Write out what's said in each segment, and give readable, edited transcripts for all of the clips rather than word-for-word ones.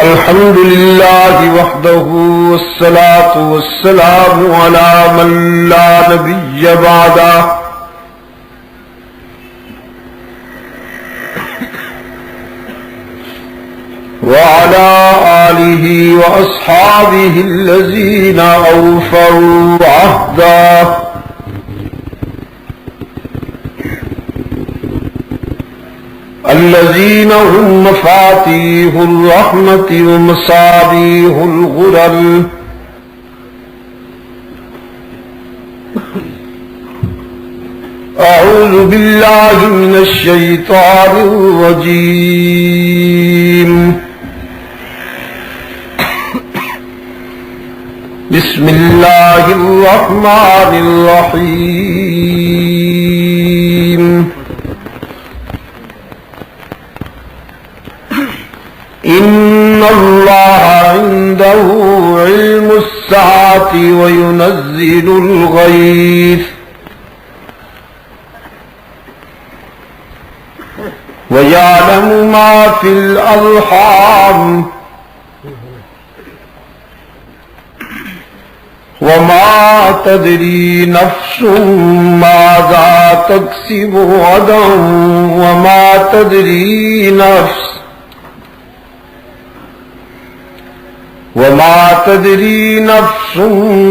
الحمد لله وحده والصلاة والسلام على من لا نبي بعده وعلى آله وأصحابه الذين أوفوا عهده الذين هم مفاتيح الرحمة ومصابيح الغرر أعوذ بالله من الشيطان الرجيم بسم الله الرحمن الرحيم إن الله عنده علم الساعة وينزل الغيث ويعلم ما في الأرحام وما تدري نفس ماذا تكسب غدا وما تدري نفس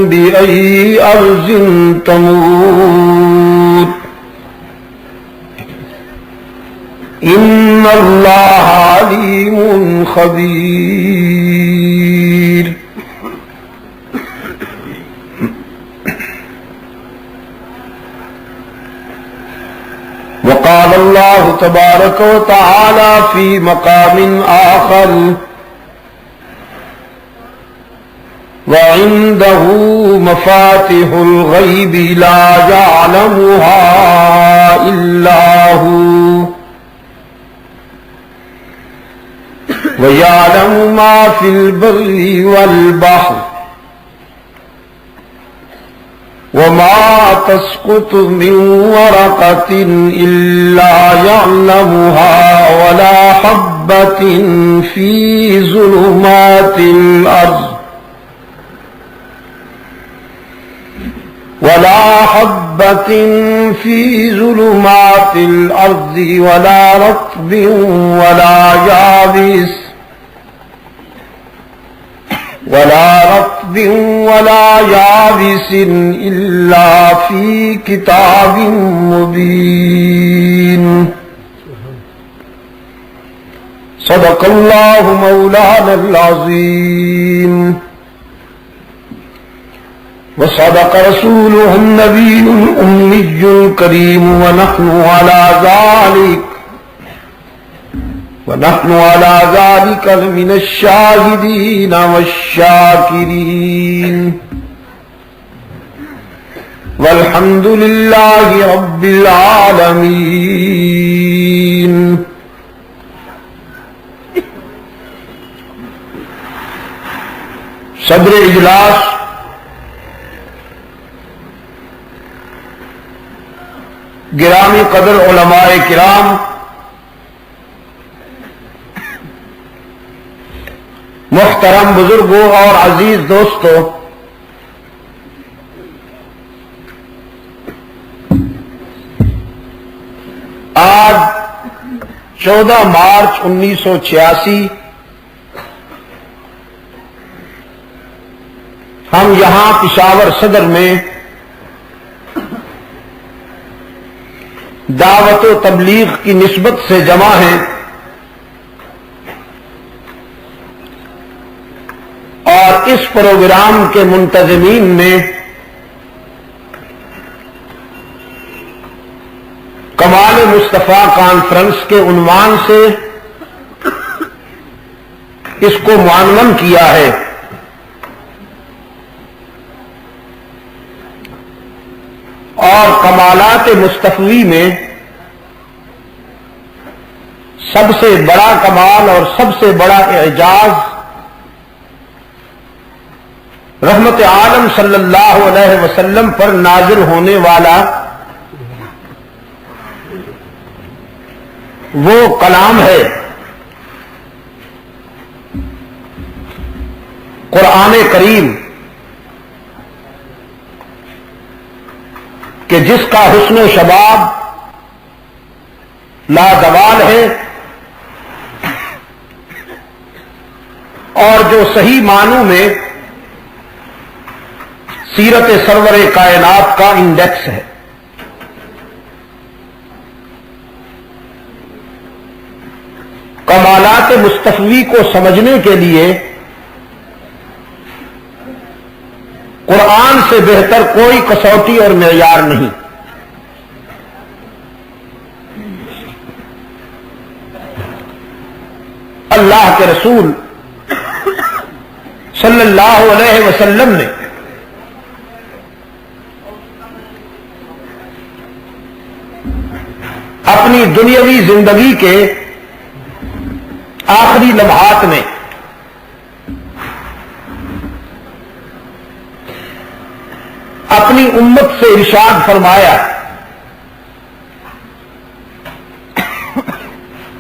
بأي أرض تموت إن الله عليم خبير وقال الله تبارك وتعالى في مقام آخر وعنده مفاتح الغيب لا يعلمها إلا هو ويعلم ما في البر والبحر وما تسقط من ورقة إلا يعلمها ولا حبة في ظلمات الأرض ولا رطب ولا يابس إلا في كتاب مبين صدق الله مولانا العظيم وصدق رسوله النبي الأمي الكريم ونحن على ذلك من الشاهدين والشاكرين والحمد لله رب العالمين. صدر اجلاس گرامی قدر علماء کرام، محترم بزرگوں اور عزیز دوستوں، آج 14 مارچ 1986 ہم یہاں پشاور صدر میں دعوت و تبلیغ کی نسبت سے جمع ہیں اور اس پروگرام کے منتظمین نے کمال مصطفیٰ کانفرنس کے عنوان سے اس کو معنون کیا ہے. اور کمالات مصطفی میں سب سے بڑا کمال اور سب سے بڑا اعجاز رحمت عالم صلی اللہ علیہ وسلم پر نازل ہونے والا وہ کلام ہے قرآن کریم کہ جس کا حسن و شباب لازوال ہے اور جو صحیح معنوں میں سیرت سرور کائنات کا انڈیکس ہے. کمالات مصطفی کو سمجھنے کے لیے قرآن سے بہتر کوئی کسوٹی اور معیار نہیں. اللہ کے رسول صلی اللہ علیہ وسلم نے اپنی دنیاوی زندگی کے آخری لمحات میں اپنی امت سے ارشاد فرمایا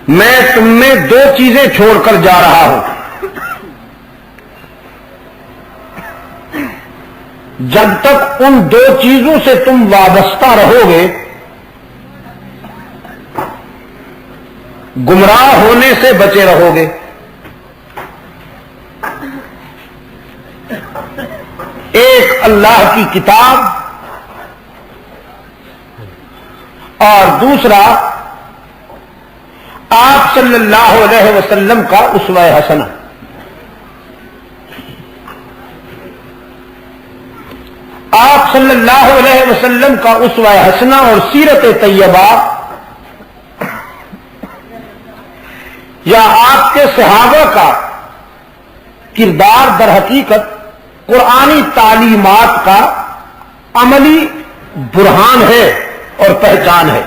میں تم میں دو چیزیں چھوڑ کر جا رہا ہوں. جب تک ان دو چیزوں سے تم وابستہ رہو گے گمراہ ہونے سے بچے رہو گے. ایک اللہ کی کتاب اور دوسرا آپ صلی اللہ علیہ وسلم کا اسوہ حسنہ. آپ صلی اللہ علیہ وسلم کا اسوہ حسنہ اور سیرت طیبہ یا آپ کے صحابہ کا کردار در حقیقت قرآنی تعلیمات کا عملی برہان ہے اور پہچان ہے.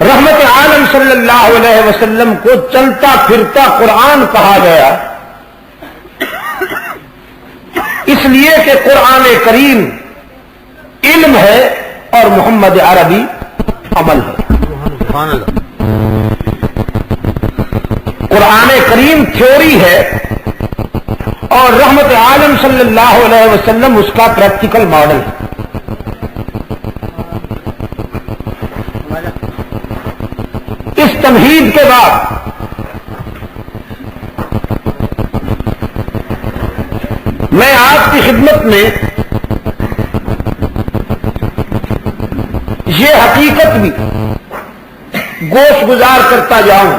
رحمت عالم صلی اللہ علیہ وسلم کو چلتا پھرتا قرآن کہا گیا اس لیے کہ قرآن کریم علم ہے اور محمد عربی عمل ہے. قرآن کریم تھیوری ہے اور رحمت عالم صلی اللہ علیہ وسلم اس کا پریکٹیکل ماڈل ہے. اس تمہید کے بعد میں آپ کی خدمت میں یہ حقیقت بھی گوش گزار کرتا جاؤں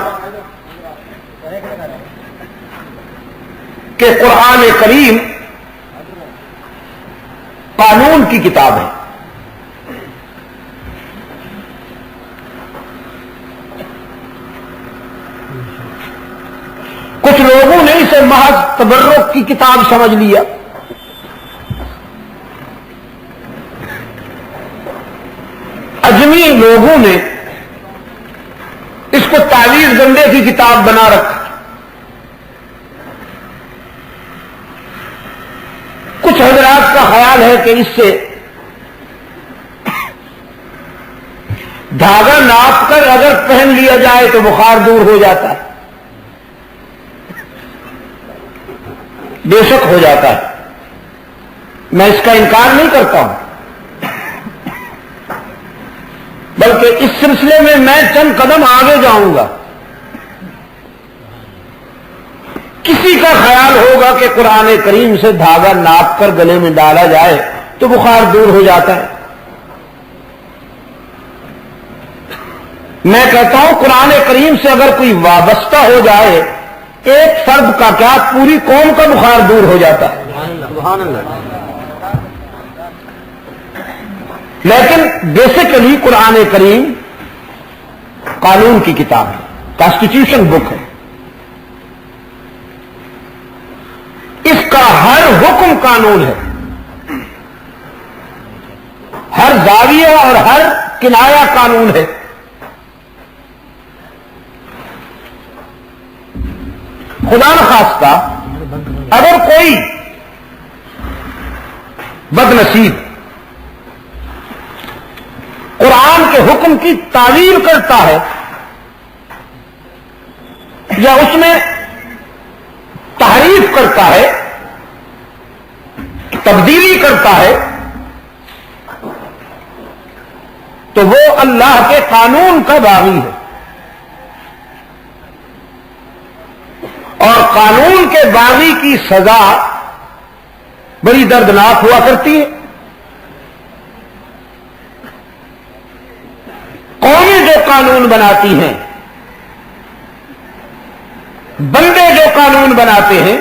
کہ قرآن کریم قانون کی کتاب ہے. کچھ لوگوں نے اسے محض تبرک کی کتاب سمجھ لیا. اجمی لوگوں نے اس کو تعویذ گنڈے کی کتاب بنا رکھا. کچھ حضرات کا خیال ہے کہ اس سے دھاگا ناپ کر اگر پہن لیا جائے تو بخار دور ہو جاتا ہے. بے شک ہو جاتا ہے، میں اس کا انکار نہیں کرتا ہوں، بلکہ اس سلسلے میں چند قدم آگے جاؤں گا. کسی کا خیال ہوگا کہ قرآن کریم سے دھاگا ناپ کر گلے میں ڈالا جائے تو بخار دور ہو جاتا ہے. میں کہتا ہوں قرآن کریم سے اگر کوئی وابستہ ہو جائے ایک فرد کا کیا پوری قوم کا بخار دور ہو جاتا ہے. سبحان اللہ. لیکن بیسیکلی قرآن کریم قانون کی کتاب ہے، کانسٹیٹیوشن بک ہے. اس کا ہر حکم قانون ہے، ہر زاویہ اور ہر کنایا قانون ہے. خدا نخواستہ اگر کوئی بد نصیب قرآن کے حکم کی تعویل کرتا ہے یا اس میں تحریف کرتا ہے، تبدیلی کرتا ہے، تو وہ اللہ کے قانون کا باغی ہے، اور قانون کے باغی کی سزا بڑی دردناک ہوا کرتی ہے۔ قومیں جو قانون بناتی ہیں، بندے جو قانون بناتے ہیں،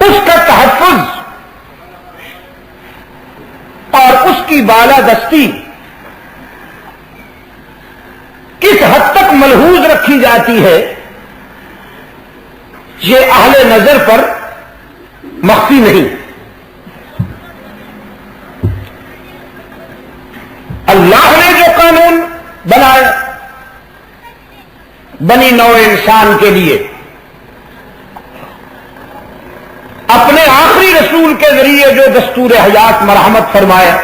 اس کا تحفظ اور اس کی بالادستی کس حد تک ملحوظ رکھی جاتی ہے، یہ اہل نظر پر مخفی نہیں۔ اللہ نے جو قانون بنایا بنی نوع انسان کے لیے، اپنے آخری رسول کے ذریعے جو دستور حیات مرحمت فرمایا،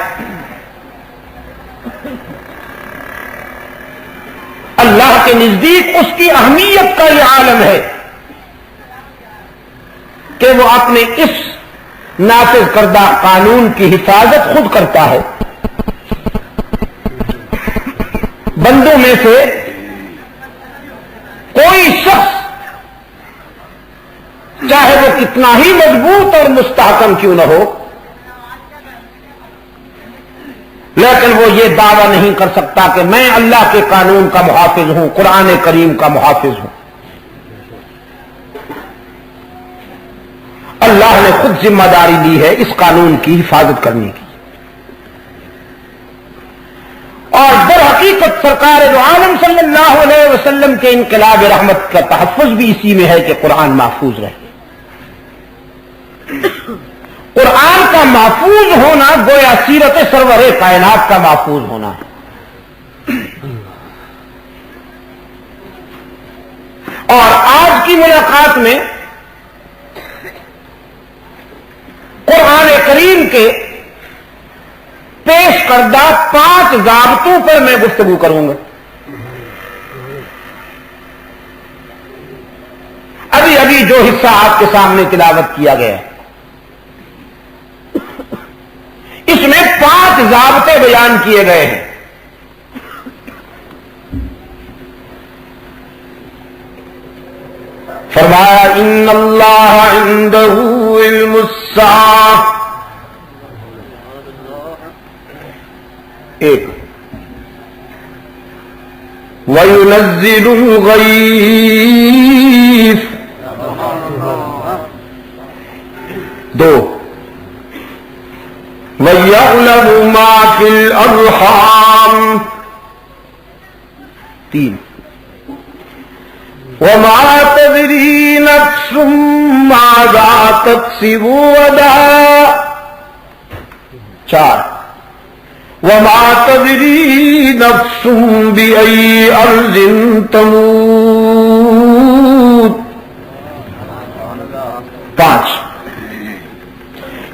اللہ کے نزدیک اس کی اہمیت کا یہ عالم ہے کہ وہ اپنے اس نافذ کردہ قانون کی حفاظت خود کرتا ہے۔ بندوں میں سے کوئی شخص چاہے وہ کتنا ہی مضبوط اور مستحکم کیوں نہ ہو، لیکن وہ یہ دعویٰ نہیں کر سکتا کہ میں اللہ کے قانون کا محافظ ہوں، قرآن کریم کا محافظ ہوں۔ اللہ نے خود ذمہ داری لی ہے اس قانون کی حفاظت کرنے کی، اور در حقیقت سرکار دو عالم صلی اللہ علیہ وسلم کے انقلاب رحمت کا تحفظ بھی اسی میں ہے کہ قرآن محفوظ رہے۔ قرآن کا محفوظ ہونا گویا سیرت سرور کائنات کا محفوظ ہونا ہے۔ اور آج کی ملاقات میں قرآن کریم کے پیش کردہ 5 ضابطوں پر میں گفتگو کروں گا۔ ابھی جو حصہ آپ کے سامنے تلاوت کیا گیا ہے، اس میں 5 ضابطے بیان کیے گئے ہیں۔ فرمایا ان اللہ عندہ علم الساعۃ، ایک وَيُنَزِّلُ الْغَيْثَ، 2 وَيَعْلَمُ مَا فِي الْأَرْحَامِ، 3 وَمَا تَدْرِي نَفْسٌ مَاذَا تَكْسِبُ غَدًا، 4 وَمَا تَدْرِي نَفْسٌ بِأَيِّ أَرْضٍ تَمُوتُ، 5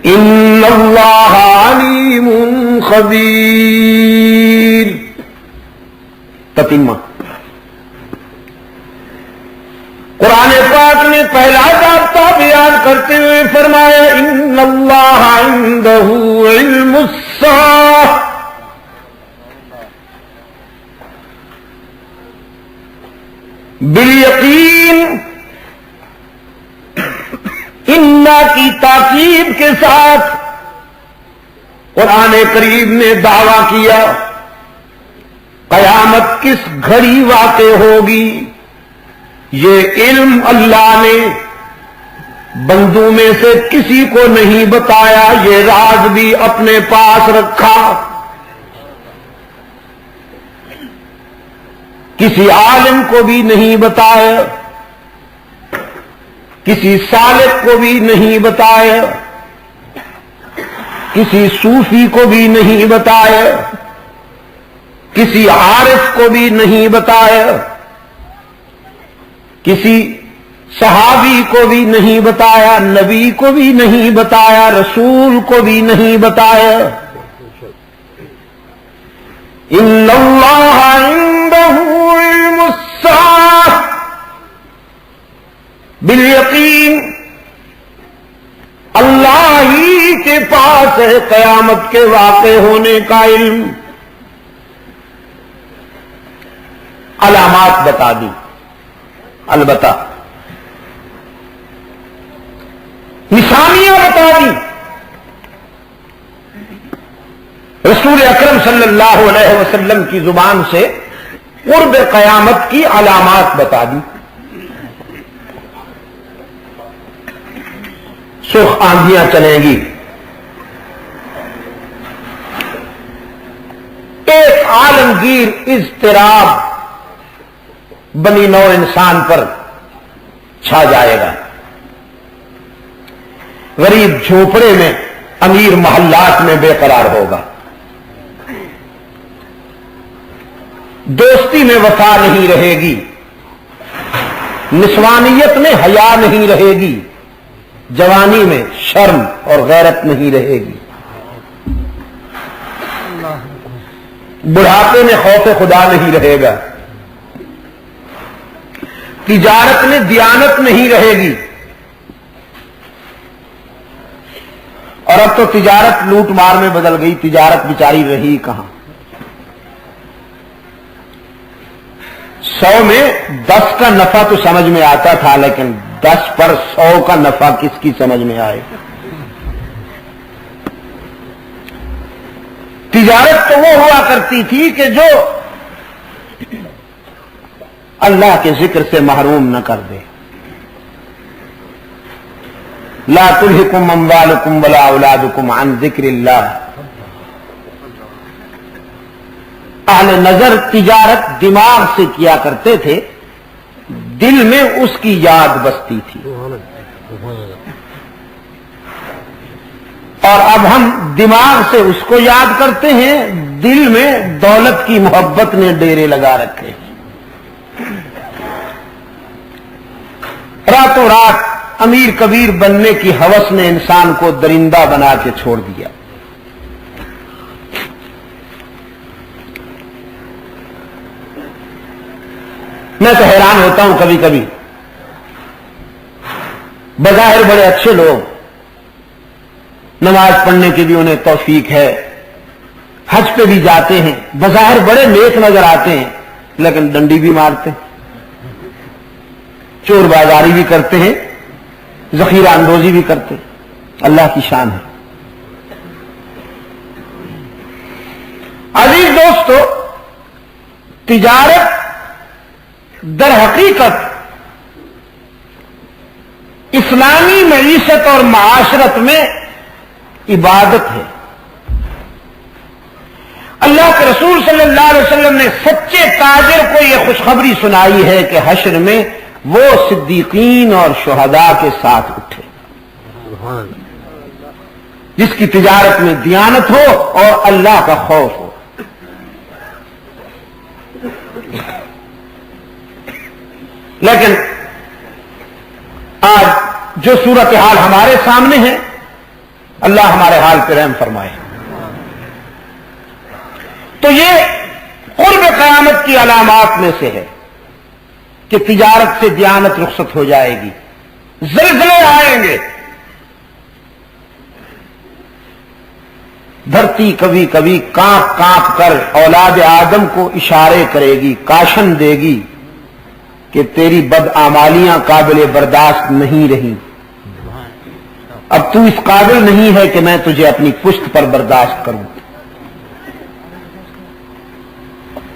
إِنَّ اللَّهَ عَلِيمٌ خَبِيرٌ۔ تتمہ قرآن پاک نے پہلا ضابطہ بیان کرتے ہوئے فرمایا ان اللہ عندہ علم الساعۃ، بالیقین انا کی تاکید کے ساتھ قرآن کریم نے دعویٰ کیا قیامت کس گھڑی واقع ہوگی، یہ علم اللہ نے بندوں میں سے کسی کو نہیں بتایا، یہ راز بھی اپنے پاس رکھا، کسی عالم کو بھی نہیں بتایا، کسی سالک کو بھی نہیں بتایا، کسی صوفی کو بھی نہیں بتایا، کسی عارف کو بھی نہیں بتایا، کسی صحابی کو بھی نہیں بتایا، نبی کو بھی نہیں بتایا، رسول کو بھی نہیں بتایا، ان اللہ عنده علم الساعة بالیقین، اللہ ہی کے پاس ہے قیامت کے واقع ہونے کا علم۔ علامات بتا دی، البتہ نشانیاں بتا دی، رسول اکرم صلی اللہ علیہ وسلم کی زبان سے قرب قیامت کی علامات بتا دی۔ سرخ آندھیاں چلیں گی، ایک عالمگیر اضطراب بنی نوع انسان پر چھا جائے گا، غریب جھوپڑے میں، امیر محلات میں بے قرار ہوگا، دوستی میں وفا نہیں رہے گی، نسوانیت میں حیا نہیں رہے گی، جوانی میں شرم اور غیرت نہیں رہے گی، بڑھاپے میں خوف خدا نہیں رہے گا، تجارت میں دیانت نہیں رہے گی، اور اب تو تجارت لوٹ مار میں بدل گئی، تجارت بیچاری رہی کہاں۔ 100 میں 10 کا نفع تو سمجھ میں آتا تھا، لیکن 10 پر 100 کا نفع کس کی سمجھ میں آئے؟ تجارت تو وہ ہوا کرتی تھی کہ جو اللہ کے ذکر سے محروم نہ کر دے۔ لا تلہکم اموالکم ولا اولادکم عن ذکر اللہ۔ اہل نظر تجارت دماغ سے کیا کرتے تھے، دل میں اس کی یاد بستی تھی، اور اب ہم دماغ سے اس کو یاد کرتے ہیں، دل میں دولت کی محبت نے ڈیرے لگا رکھے ہیں۔ راتوں رات امیر کبیر بننے کی ہوس نے انسان کو درندہ بنا کے چھوڑ دیا۔ میں تو حیران ہوتا ہوں کبھی کبھی، بظاہر بڑے اچھے لوگ، نماز پڑھنے کی بھی انہیں توفیق ہے، حج پہ بھی جاتے ہیں، بظاہر بڑے نیک نظر آتے ہیں، لیکن ڈنڈی بھی مارتے ہیں، چور بازاری بھی کرتے ہیں، ذخیرہ اندوزی بھی کرتے ہیں۔ اللہ کی شان ہے۔ عزیز دوستو، تجارت در حقیقت اسلامی معیشت اور معاشرت میں عبادت ہے۔ اللہ کے رسول صلی اللہ علیہ وسلم نے سچے تاجر کو یہ خوشخبری سنائی ہے کہ حشر میں وہ صدیقین اور شہداء کے ساتھ اٹھے، جس کی تجارت میں دیانت ہو اور اللہ کا خوف ہو۔ لیکن آج جو صورتحال ہمارے سامنے ہے، اللہ ہمارے حال پہ رحم فرمائے۔ تو یہ قرب قیامت کی علامات میں سے ہے کہ تجارت سے دیانت رخصت ہو جائے گی، زلزلے آئیں گے، دھرتی کبھی کبھی کانپ کانپ کر اولاد آدم کو اشارے کرے گی، کاشن دے گی کہ تیری بدعمالیاں قابل برداشت نہیں رہی، اب تو اس قابل نہیں ہے کہ میں تجھے اپنی پشت پر برداشت کروں۔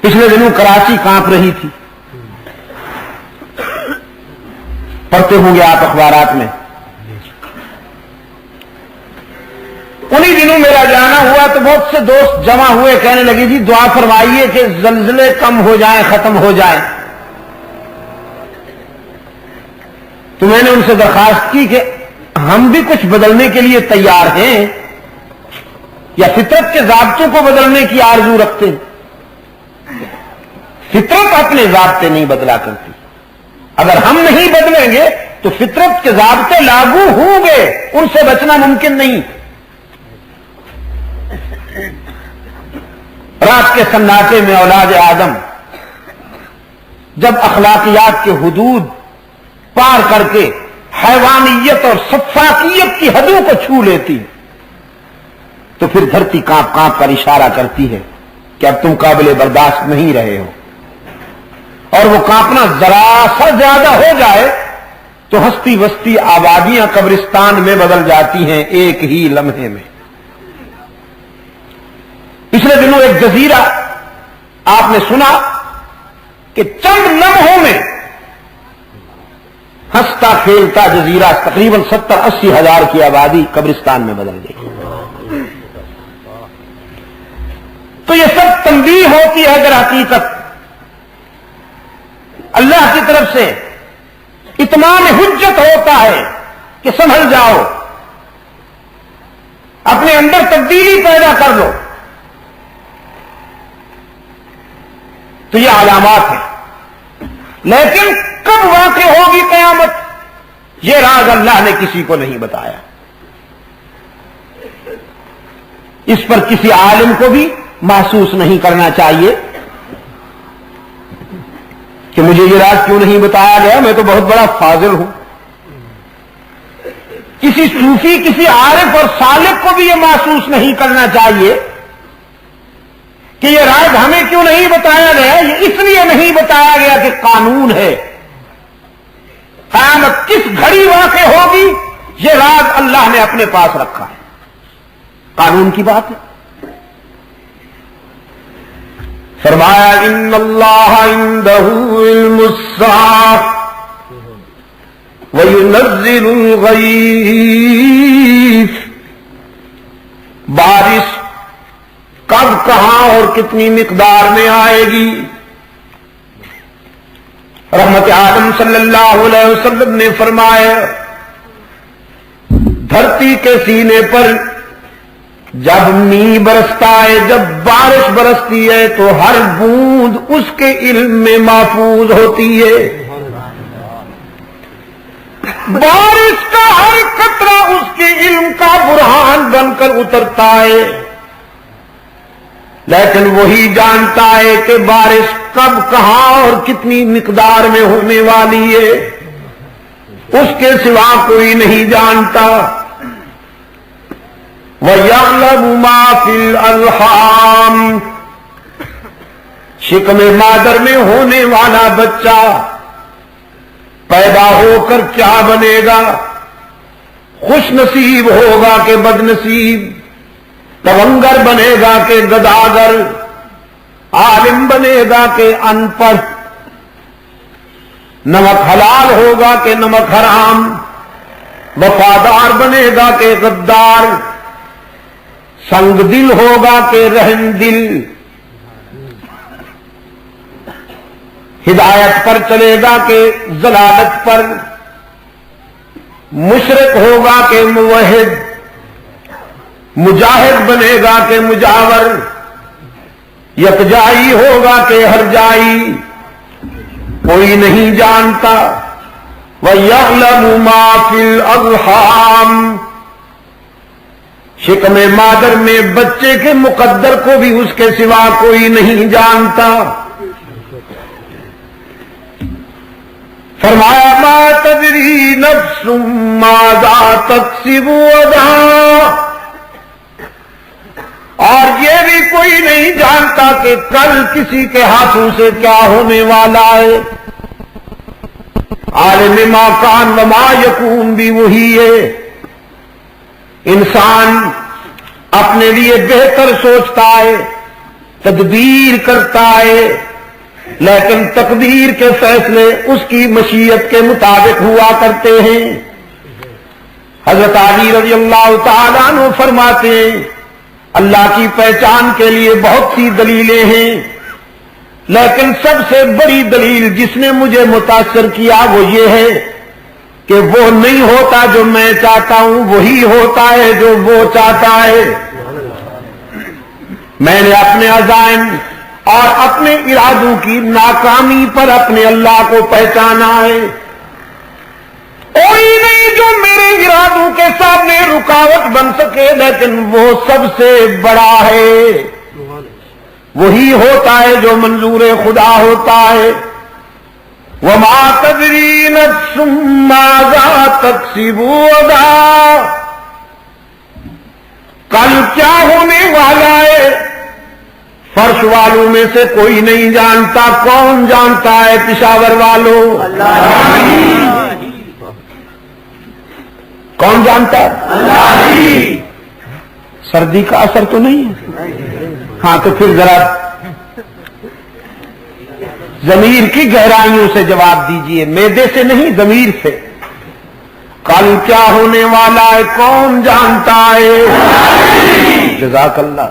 پچھلے دنوں کراچی کانپ رہی تھی، پڑھتے ہوں گے آپ اخبارات میں۔ انہی دنوں میرا جانا ہوا تو بہت سے دوست جمع ہوئے، کہنے لگے جی دعا فرمائیے کہ زلزلے کم ہو جائیں، ختم ہو جائیں۔ تو میں نے ان سے درخواست کی کہ ہم بھی کچھ بدلنے کے لیے تیار ہیں، یا فطرت کے ضابطوں کو بدلنے کی آرزو رکھتے ہیں؟ فطرت اپنے ضابطے نہیں بدلا کرتی، اگر ہم نہیں بدلیں گے تو فطرت کے ضابطے لاگو ہوں گے، ان سے بچنا ممکن نہیں۔ رات کے سناٹے میں اولاد آدم جب اخلاقیات کے حدود پار کر کے حیوانیت اور سفاکیت کی حدوں کو چھو لیتی تو پھر دھرتی کانپ کانپ کر اشارہ کرتی ہے کہ اب تم قابل برداشت نہیں رہے ہو، اور وہ کانپنا ذرا سا زیادہ ہو جائے تو ہستی وستی آبادیاں قبرستان میں بدل جاتی ہیں ایک ہی لمحے میں۔ پچھلے دنوں ایک جزیرہ آپ نے سنا کہ چند لمحوں میں ہنستا کھیلتا جزیرہ تقریباً 70-80 ہزار کی آبادی قبرستان میں بدل گئی۔ تو یہ سب تنبیہ ہوتی ہے اگر حقیقت اللہ کی طرف سے اتمام حجت ہوتا ہے کہ سنبھل جاؤ، اپنے اندر تبدیلی پیدا کر لو، تو یہ علامات ہیں۔ لیکن کب واقع ہوگی قیامت، یہ راز اللہ نے کسی کو نہیں بتایا۔ اس پر کسی عالم کو بھی محسوس نہیں کرنا چاہیے کہ مجھے یہ راز کیوں نہیں بتایا گیا، میں تو بہت بڑا فاضل ہوں۔ کسی صوفی، کسی عارف اور سالک کو بھی یہ محسوس نہیں کرنا چاہیے کہ یہ راز ہمیں کیوں نہیں بتایا گیا۔ یہ اس لیے نہیں بتایا گیا کہ قانون ہے، قیامت کس گھڑی واقع ہوگی یہ راز اللہ نے اپنے پاس رکھا ہے، قانون کی بات ہے۔ فرمایا ان اللہ عنده علم الساعة وینزل الغیث، بارش کب، کہاں اور کتنی مقدار میں آئے گی۔ رحمت عالم صلی اللہ علیہ وسلم نے فرمایا دھرتی کے سینے پر جب می برستا ہے، جب بارش برستی ہے تو ہر بوند اس کے علم میں محفوظ ہوتی ہے، بارش کا ہر قطرہ اس کے علم کا برہان بن کر اترتا ہے، لیکن وہی جانتا ہے کہ بارش کب، کہاں اور کتنی مقدار میں ہونے والی ہے، اس کے سوا کوئی نہیں جانتا۔ وَيَعْلَمُ مَا فِي الْأَرْحَامِ، شکم مادر میں ہونے والا بچہ پیدا ہو کر کیا بنے گا، خوش نصیب ہوگا کہ بد نصیب، تونگر بنے گا کہ گداگر، عالم بنے گا کہ ان پڑھ، نمک حلال ہوگا کہ نمک حرام، وفادار بنے گا کہ غدار، سنگ دل ہوگا کہ رحم دل، ہدایت پر چلے گا کہ ضلالت پر، مشرک ہوگا کہ موحد، مجاہد بنے گا کہ مجاور، یکجائی ہوگا کہ ہرجائی، کوئی نہیں جانتا۔ وَيَعْلَمُ مَا فِي الْأَرْحَامِ، شکم مادر میں بچے کے مقدر کو بھی اس کے سوا کوئی نہیں جانتا۔ فرمایا ما تدری نفس ماذا تکسب غدا، اور یہ بھی کوئی نہیں جانتا کہ کل کسی کے ہاتھوں سے کیا ہونے والا ہے۔ عالم ما کان وما یکون بھی وہی ہے۔ انسان اپنے لیے بہتر سوچتا ہے، تدبیر کرتا ہے، لیکن تقدیر کے فیصلے اس کی مشیت کے مطابق ہوا کرتے ہیں۔ حضرت علی رضی اللہ تعالیٰ عنہ فرماتے ہیں اللہ کی پہچان کے لیے بہت سی دلیلیں ہیں، لیکن سب سے بڑی دلیل جس نے مجھے متاثر کیا وہ یہ ہے کہ وہ نہیں ہوتا جو میں چاہتا ہوں، وہی ہوتا ہے جو وہ چاہتا ہے۔ میں نے اپنے عزائم اور اپنے ارادوں کی ناکامی پر اپنے اللہ کو پہچانا ہے۔ کوئی نہیں جو میرے ارادوں کے سامنے رکاوٹ بن سکے، لیکن وہ سب سے بڑا ہے۔ وہی ہوتا ہے جو منظور خدا ہوتا ہے. وما تدری نفس ماذا تکسب غدا، کل کیا ہونے والا ہے فرش والوں میں سے کوئی نہیں جانتا. کون جانتا ہے پشاور والوں؟ اللہ. کون جانتا ہے؟ اللہ. سردی کا اثر تو نہیں ہے؟ ہاں تو پھر ذرا ضمیر کی گہرائیوں سے جواب دیجئے، معدے سے نہیں ضمیر سے. کل کیا ہونے والا ہے کون جانتا ہے؟ جزاک اللہ.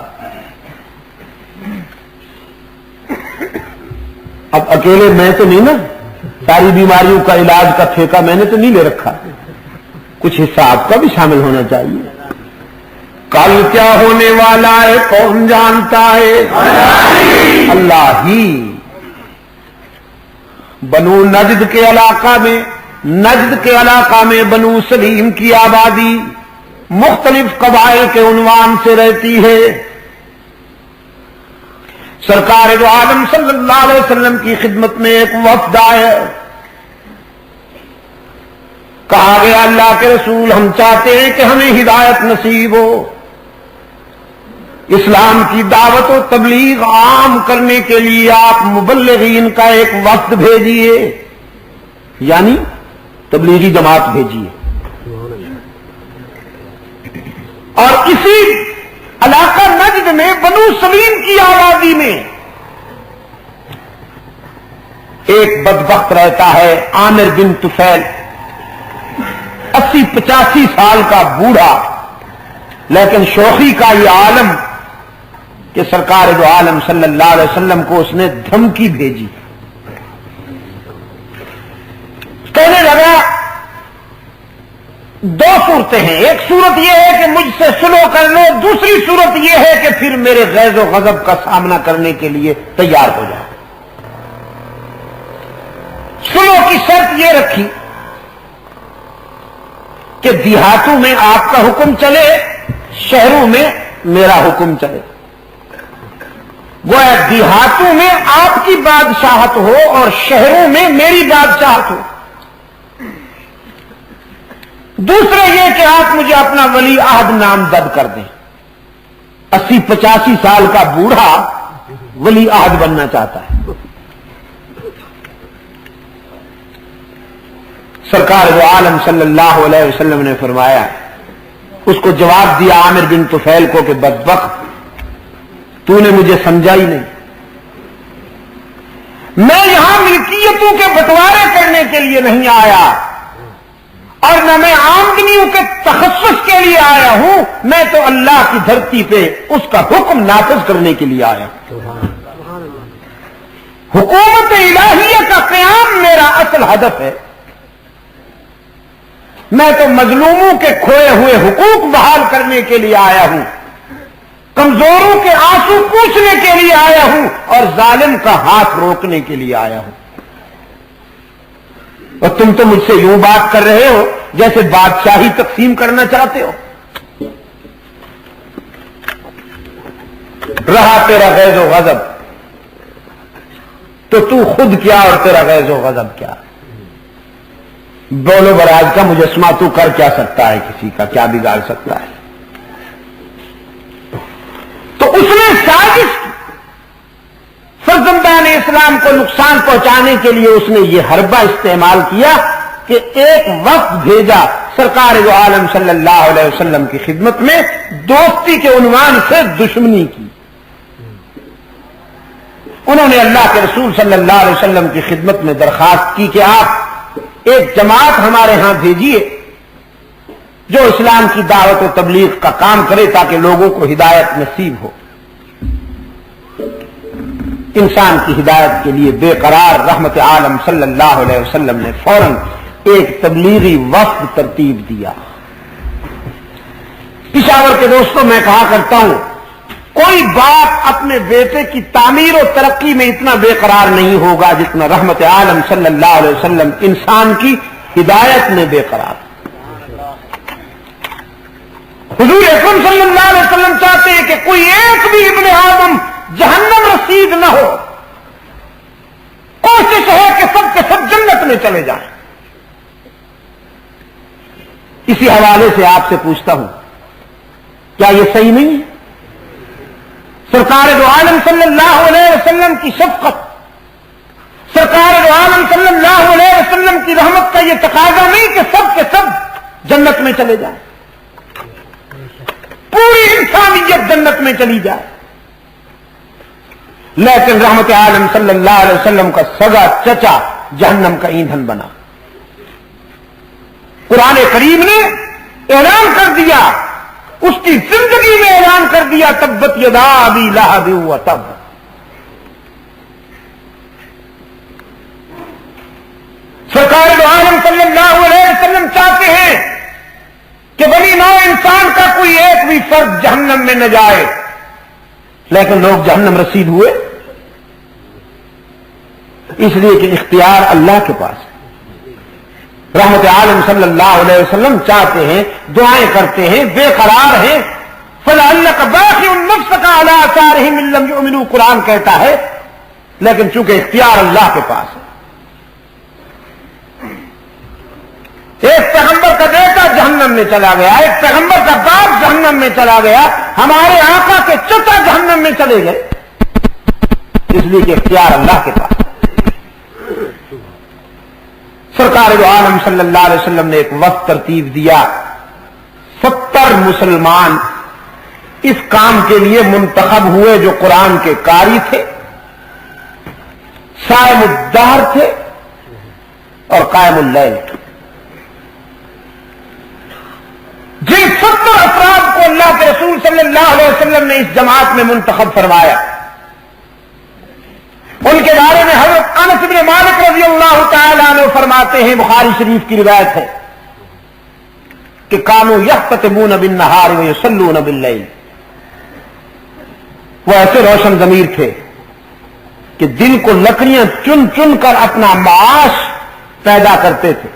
اب اکیلے میں تو نہیں نا، ساری بیماریوں کا علاج کا ٹھیکہ میں نے تو نہیں لے رکھا، کچھ حصہ آپ کا بھی شامل ہونا چاہیے. کل کیا ہونے والا ہے کون جانتا ہے؟ اللہ ہی. بنو نجد کے علاقہ میں بنو سلیم کی آبادی مختلف قبائل کے عنوان سے رہتی ہے. سرکار دو عالم صلی اللہ علیہ وسلم کی خدمت میں ایک وفد آیا. کہا گیا اللہ کے رسول ہم چاہتے ہیں کہ ہمیں ہدایت نصیب ہو، اسلام کی دعوت و تبلیغ عام کرنے کے لیے آپ مبلغین کا ایک وفد بھیجیے، یعنی تبلیغی جماعت بھیجیے. اور اسی علاقہ نجد میں بنو سلیم کی آبادی میں ایک بدبخت رہتا ہے عامر بن طفیل، 80-85 سال کا بوڑھا، لیکن شوخی کا یہ عالم کہ سرکار دو عالم صلی اللہ علیہ وسلم کو اس نے دھمکی بھیجی. کہنے لگا دو صورتیں ہیں، ایک صورت یہ ہے کہ مجھ سے سلو کر لو، دوسری صورت یہ ہے کہ پھر میرے غیظ و غضب کا سامنا کرنے کے لیے تیار ہو جاؤ. سلو کی شرط یہ رکھی کہ دیہاتوں میں آپ کا حکم چلے، شہروں میں میرا حکم چلے. وہ دیہاتوں میں آپ کی بادشاہت ہو اور شہروں میں میری بادشاہت ہو. دوسرا یہ کہ آپ مجھے اپنا ولی عہد نامزد کر دیں. 80-85 سال کا بوڑھا ولی عہد بننا چاہتا ہے. سرکار دو عالم صلی اللہ علیہ وسلم نے فرمایا، اس کو جواب دیا عامر بن طفیل کو کہ بدبخت تو نے مجھے سمجھا ہی نہیں. میں یہاں ملکیتوں کے بٹوارے کرنے کے لیے نہیں آیا اور نہ میں آمدنیوں کے تخصص کے لیے آیا ہوں، میں تو اللہ کی دھرتی پہ اس کا حکم نافذ کرنے کے لیے آیا. حکومت الہیہ کا قیام میرا اصل ہدف ہے. میں تو مظلوموں کے کھوئے ہوئے حقوق بحال کرنے کے لیے آیا ہوں، کمزوروں کے آنسو پوچھنے کے لیے آیا ہوں اور ظالم کا ہاتھ روکنے کے لیے آیا ہوں. اور تم تو مجھ سے یوں بات کر رہے ہو جیسے بادشاہی تقسیم کرنا چاہتے ہو. رہا تیرا غیظ و غضب تو خود کیا اور تیرا غیظ و غضب کیا. بولو براج کا مجسمہ تو کر کیا سکتا ہے، کسی کا کیا بگاڑ سکتا ہے. تو اس نے سازش کی، فرزندان اسلام کو نقصان پہنچانے کے لیے اس نے یہ حربہ استعمال کیا کہ ایک وقت بھیجا سرکار دو عالم صلی اللہ علیہ وسلم کی خدمت میں، دوستی کے عنوان سے دشمنی کی. انہوں نے اللہ کے رسول صلی اللہ علیہ وسلم کی خدمت میں درخواست کی کہ آپ ایک جماعت ہمارے ہاں بھیجیے جو اسلام کی دعوت و تبلیغ کا کام کرے تاکہ لوگوں کو ہدایت نصیب ہو. انسان کی ہدایت کے لیے بے قرار رحمت عالم صلی اللہ علیہ وسلم نے فوراً ایک تبلیغی وفد ترتیب دیا. پشاور کے دوستوں میں کہا کرتا ہوں، کوئی باپ اپنے بیٹے کی تعمیر و ترقی میں اتنا بے قرار نہیں ہوگا جتنا رحمت عالم صلی اللہ علیہ وسلم انسان کی ہدایت میں بے قرار. حضور اکرم صلی اللہ علیہ وسلم چاہتے ہیں کہ کوئی ایک بھی ابن آدم جہنم میں چلے جائیں۔ اسی حوالے سے آپ سے پوچھتا ہوں، کیا یہ صحیح نہیں ہے؟ سرکار دو عالم صلی اللہ علیہ وسلم کی شفقت، سرکار دو عالم صلی اللہ علیہ وسلم کی رحمت کا یہ تقاضا نہیں کہ سب کے سب جنت میں چلے جائیں، پوری انسانیت جنت میں چلی جائے، لیکن رحمت عالم صلی اللہ علیہ وسلم کا سگا چچا جہنم کا ایندھن بنا۔ قرآن کریم نے اعلان کر دیا، اس کی زندگی میں اعلان کر دیا، تبت یدا ابی لہب وتب۔ سرکار دو عالم صلی اللہ علیہ وسلم چاہتے ہیں کہ بنی نوع انسان کا کوئی ایک بھی فرد جہنم میں نہ جائے، لیکن لوگ جہنم رسید ہوئے، اس لیے کہ اختیار اللہ کے پاس ہے۔ رحمت عالم صلی اللہ علیہ وسلم چاہتے ہیں، دعائیں کرتے ہیں، بے قرار ہیں، فَلَعَلَّكَ بَاخِعٌ نَفْسَكَ عَلَىٰ آثَارِهِمْ إِن لَّمْ يُؤْمِنُوا، قرآن کہتا ہے، لیکن چونکہ اختیار اللہ کے پاس ہے۔ ایک پیغمبر کا بیٹا جہنم میں چلا گیا، ایک پیغمبر کا باپ جہنم میں چلا گیا، ہمارے آقا کے چچا جہنم میں چلے گئے، اس لیے کہ اختیار اللہ کے پاس۔ سرکار دو عالم صلی اللہ علیہ وسلم نے ایک وقت ترتیب دیا، 70 مسلمان اس کام کے لیے منتخب ہوئے جو قرآن کے قاری تھے، صائم الدہر تھے اور قائم اللیل تھے۔ جن 70 افراد کو اللہ کے رسول صلی اللہ علیہ وسلم نے اس جماعت میں منتخب فرمایا، ان کے بارے میں حضرت انس بن مالک رضی اللہ تعالی عنہ فرماتے ہیں، بخاری شریف کی روایت ہے کہ کانوا یختتمون بالنہار ویصلون باللیل، وہ ایسے روشن ضمیر تھے کہ دن کو لکڑیاں چن چن کر اپنا معاش پیدا کرتے تھے،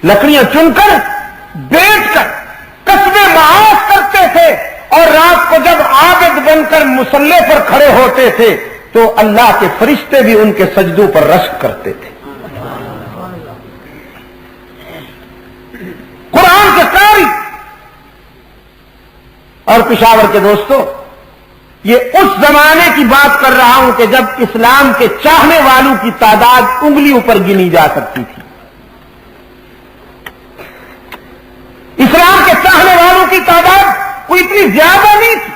لکڑیاں چن کر بیچ کر کسب معاش کرتے تھے، اور رات کو جب عابد بن کر مصلی پر کھڑے ہوتے تھے تو اللہ کے فرشتے بھی ان کے سجدوں پر رشک کرتے تھے۔ قرآن کے قاری اور پشاور کے دوستوں، یہ اس زمانے کی بات کر رہا ہوں کہ جب اسلام کے چاہنے والوں کی تعداد انگلیوں پر گنی جا سکتی تھی۔ اسلام کے چاہنے والوں کی تعداد کوئی اتنی زیادہ نہیں تھی،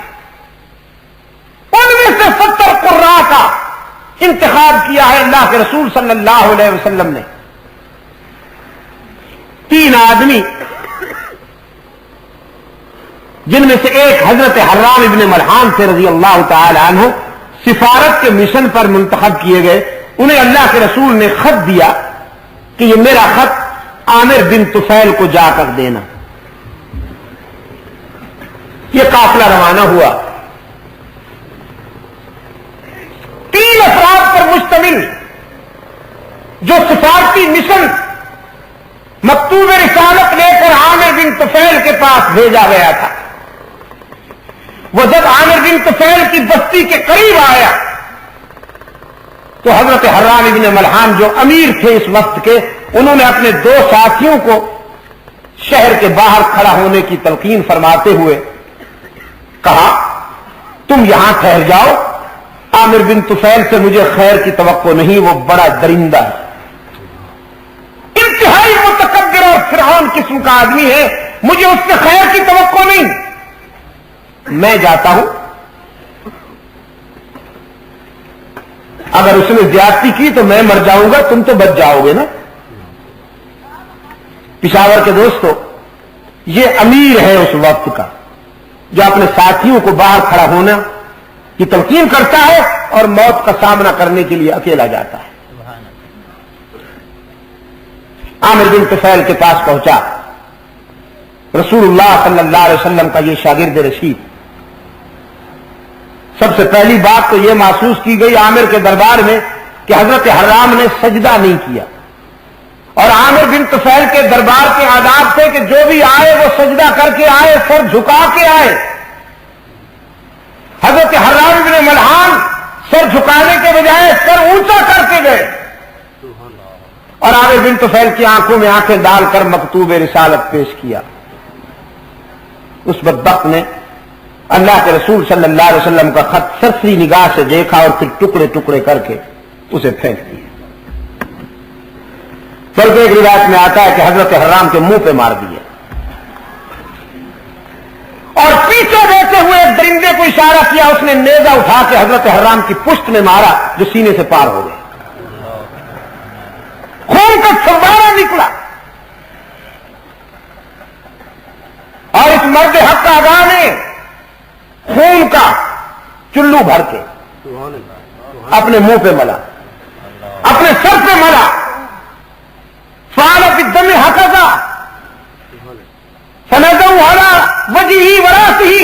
ان میں سے 70 قراء کا انتخاب کیا ہے اللہ کے رسول صلی اللہ علیہ وسلم نے۔ 3 آدمی، جن میں سے ایک حضرت حرام ابن ملحان سے رضی اللہ تعالی عنہ، سفارت کے مشن پر منتخب کیے گئے، انہیں اللہ کے رسول نے خط دیا کہ یہ میرا خط عامر بن طفیل کو جا کر دینا۔ یہ قافلہ روانہ ہوا، 3 افراد پر مشتمل جو سفارتی مشن مکتوب رسالت لے کر عامر بن طفیل کے پاس بھیجا گیا تھا، وہ جب عامر بن طفیل کی بستی کے قریب آیا تو حضرت حرام ابن ملحان جو امیر تھے اس وقت کے، انہوں نے اپنے 2 ساتھیوں کو شہر کے باہر کھڑا ہونے کی تلقین فرماتے ہوئے کہا، تم یہاں ٹھہر جاؤ، عامر بن طفیل سے مجھے خیر کی توقع نہیں، وہ بڑا درندہ ہے، انتہائی متکبر اور فرعون قسم کا آدمی ہے، مجھے اس سے خیر کی توقع نہیں، میں جاتا ہوں، اگر اس نے زیادتی کی تو میں مر جاؤں گا، تم تو بچ جاؤ گے نا۔ پشاور کے دوستو، یہ امیر ہے اس وقت کا جو اپنے ساتھیوں کو باہر کھڑا ہونا کی تلقین کرتا ہے اور موت کا سامنا کرنے کے لیے اکیلا جاتا ہے۔ عامر بن طفیل کے پاس پہنچا، رسول اللہ صلی اللہ علیہ وسلم کا یہ شاگرد رشید، سب سے پہلی بات تو یہ محسوس کی گئی عامر کے دربار میں کہ حضرت حرام نے سجدہ نہیں کیا، اور عامر بن طفیل کے دربار کے آداب تھے کہ جو بھی آئے وہ سجدہ کر کے آئے، سر جھکا کے آئے۔ حضرت حرام بن ملحان سر جھکانے کے بجائے سر اونچا کر کے گئے، اور عامر بن طفیل کی آنکھوں میں آنکھیں ڈال کر مکتوب رسالت پیش کیا. اس بدبخت نے اللہ کے رسول صلی اللہ علیہ وسلم کا خط سرسری نگاہ سے دیکھا اور پھر ٹکڑے ٹکڑے کر کے اسے پھینک دیا. بلکہ ایک روایت میں آتا ہے کہ حضرت حرام کے منہ پہ مار دیا اور پیچھے بیٹھے ہوئے ایک درندے کو اشارہ کیا, اس نے نیزہ اٹھا کے حضرت حرام کی پشت میں مارا جو سینے سے پار ہو گئے. خون کا فوارہ نکلا اور اس مرد حق آگاہ نے خون کا چلو بھر کے اپنے منہ پہ ملا, اپنے سر پہ ملا. فعلت الدم هكذا فنزوا على وجهه وراسه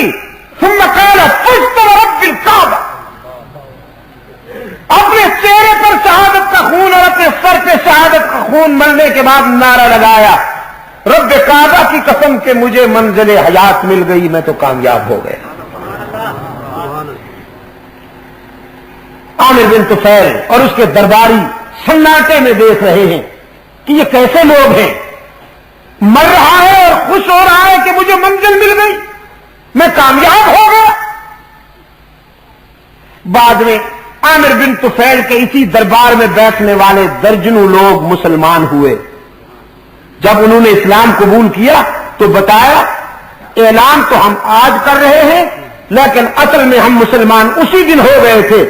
ثم قال فزت ورب الكعبة. اپنے چہرے پر شہادت کا خون اور اپنے سر پہ شہادت کا خون ملنے کے بعد نعرہ لگایا, رب کعبہ کی قسم کہ مجھے منزل حیات مل گئی, میں تو کامیاب ہو گیا. عامر بن طفیل اور اس کے درباری سناٹے میں دیکھ رہے ہیں کہ یہ کیسے لوگ ہیں, مر رہا ہے اور خوش ہو رہا ہے کہ مجھے منزل مل گئی, میں کامیاب ہو گیا. بعد میں عامر بن طفیل کے اسی دربار میں بیٹھنے والے درجنوں لوگ مسلمان ہوئے. جب انہوں نے اسلام قبول کیا تو بتایا اعلان تو ہم آج کر رہے ہیں, لیکن اصل میں ہم مسلمان اسی دن ہو گئے تھے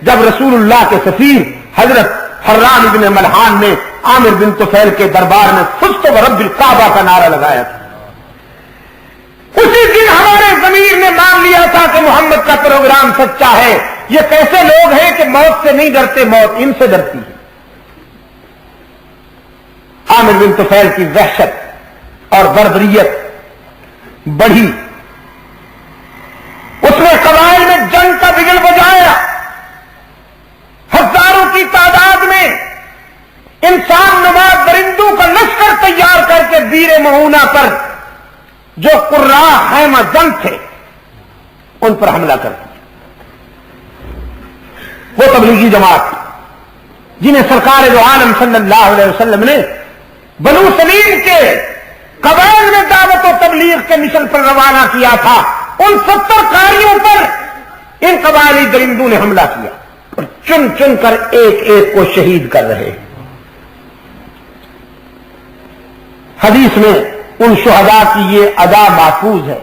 جب رسول اللہ کے سفیر حضرت حرام بن ملحان نے عامر بن طفیل کے دربار میں فزت ورب الکعبہ کا نعرہ لگایا تھا. اسی دن ہمارے ضمیر نے مان لیا تھا کہ محمد کا پروگرام سچا ہے. یہ کیسے لوگ ہیں کہ موت سے نہیں ڈرتے, موت ان سے ڈرتی ہے. عامر بن طفیل کی وحشت اور بربریت بڑھی. اس نے قبائل میں جنگ کا بگل بجایا, ہزاروں کی تعداد میں انسان نواز درندوں کا لشکر تیار کر کے بیر معونہ پر جو قراء خیمہ جنگ تھے ان پر حملہ کر دیا. وہ تبلیغی جماعت جنہیں سرکار دو عالم صلی اللہ علیہ وسلم نے بنو سلیم کے قبائل میں دعوت و تبلیغ کے مشن پر روانہ کیا تھا, ان 70 قاریوں پر ان قبائلی درندوں نے حملہ کیا اور چن چن کر ایک ایک کو شہید کر رہے ہیں. حدیث میں ان شہداء کی یہ ادا محفوظ ہے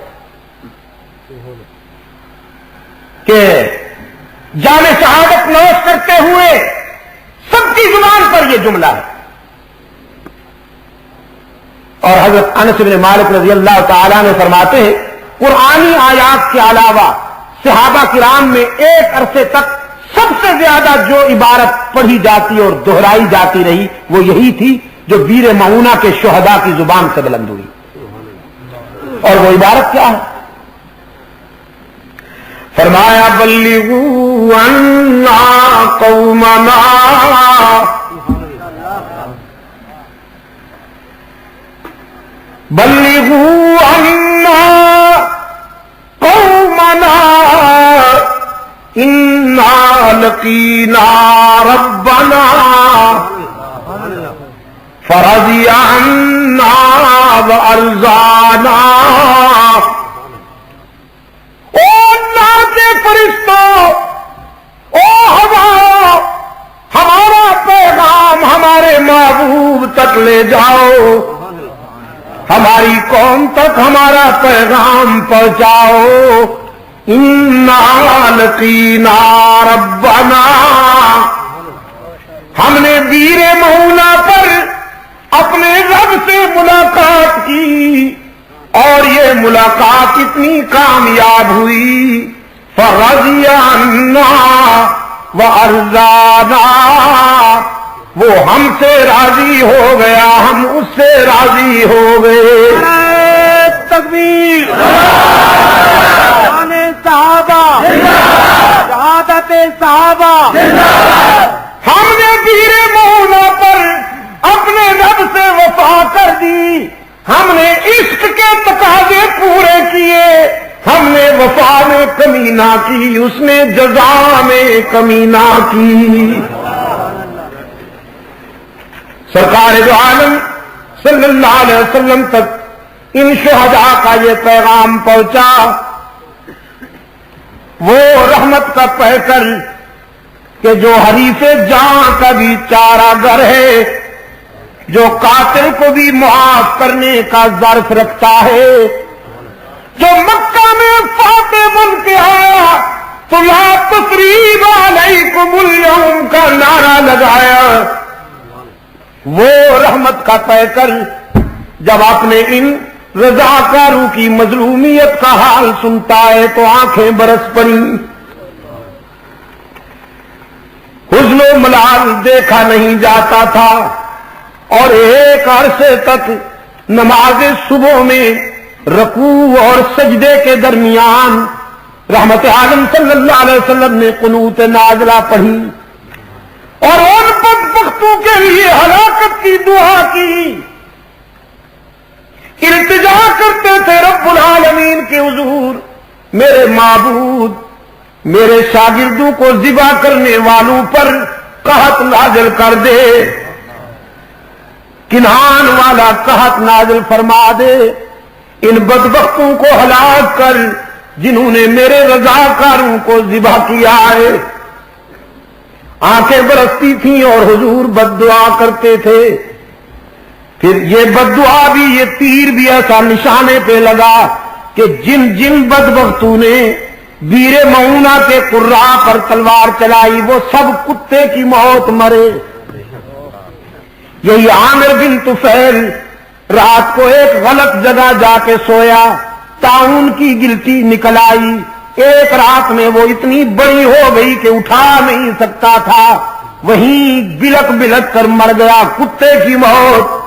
کہ جان شہادت نوش کرتے ہوئے سب کی زبان پر یہ جملہ ہے. اور حضرت انس بن مالک رضی اللہ تعالیٰ نے فرماتے ہیں قرآنی آیات کے علاوہ صحابہ کرام میں ایک عرصے تک سب سے زیادہ جو عبارت پڑھی جاتی اور دہرائی جاتی رہی وہ یہی تھی جو بیر معونہ کے شہداء کی زبان سے بلند ہوئی. اور وہ عبارت کیا ہے؟ فرمایا بلغوا عنا قومنا, بلغوا عنا قومنا انا لقینا ربنا فرضی عنا وارضانا. او اللہ کے فرشتوں, او ہوا, ہمارا پیغام ہمارے محبوب تک لے جاؤ, ہماری قوم تک ہمارا پیغام پہنچاؤ. انا لقینا ربنا, ہم نے بیر معونہ پر اپنے رب سے ملاقات کی اور یہ ملاقات اتنی کامیاب ہوئی. فرضی عنا وارضانا, وہ ہم سے راضی ہو گیا, ہم اس سے راضی ہو گئے. تکبیر, صحابہ, شہادت صحابہ. ہم نے بیر معونہ پر اپنے رب سے وفا کر دی, ہم نے عشق کے تقاضے پورے کیے, ہم نے وفا میں کمی نہ کی, اس نے جزا میں کمی نہ کی. سرکار دو عالم صلی اللہ علیہ وسلم تک ان شہداء کا یہ پیغام پہنچا، وہ رحمت کا پیکر کہ جو حریف جاں کا بھی چارہ گر ہے، جو قاتل کو بھی معاف کرنے کا ظرف رکھتا ہے، جو مکہ میں فاتح بن کے آیا تو لا تثریب علیکم اليوم کا نعرہ لگایا، وہ رحمت کا پیکر جب اپنے ان رضاکاروں کی مظلومیت کا حال سنتا ہے تو آنکھیں برس پڑیں۔ حزن و ملال دیکھا نہیں جاتا تھا، اور ایک عرصے تک نماز صبح میں رکوع اور سجدے کے درمیان رحمت عالم صلی اللہ علیہ وسلم نے قنوت نازلہ پڑھی اور ان بدبختوں کے لیے ہلاکت کی دعا کی، التجا کرتے تھے رب العالمین کے حضور، میرے معبود میرے شاگردوں کو ذبح کرنے والوں پر قحط نازل کر دے، کنعان والا قحط نازل فرما دے، ان بدبختوں کو ہلاک کر جنہوں نے میرے رضاکاروں کو ذبح کیا ہے۔ آنکھیں برستی تھیں اور حضور بد دعا کرتے تھے، پھر یہ بد دعا بھی، یہ تیر بھی ایسا نشانے پہ لگا کہ جن جن بدبختوں نے بیر معونہ کے قرا پر تلوار چلائی وہ سب کتے کی موت مرے۔ یہی عامر بن طفیل رات کو ایک غلط جگہ جا کے سویا، طاعون کی گلٹی نکل آئی، ایک رات میں وہ اتنی بڑی ہو گئی کہ اٹھا نہیں سکتا تھا، وہیں بلک بلک کر مر گیا، کتے کی موت۔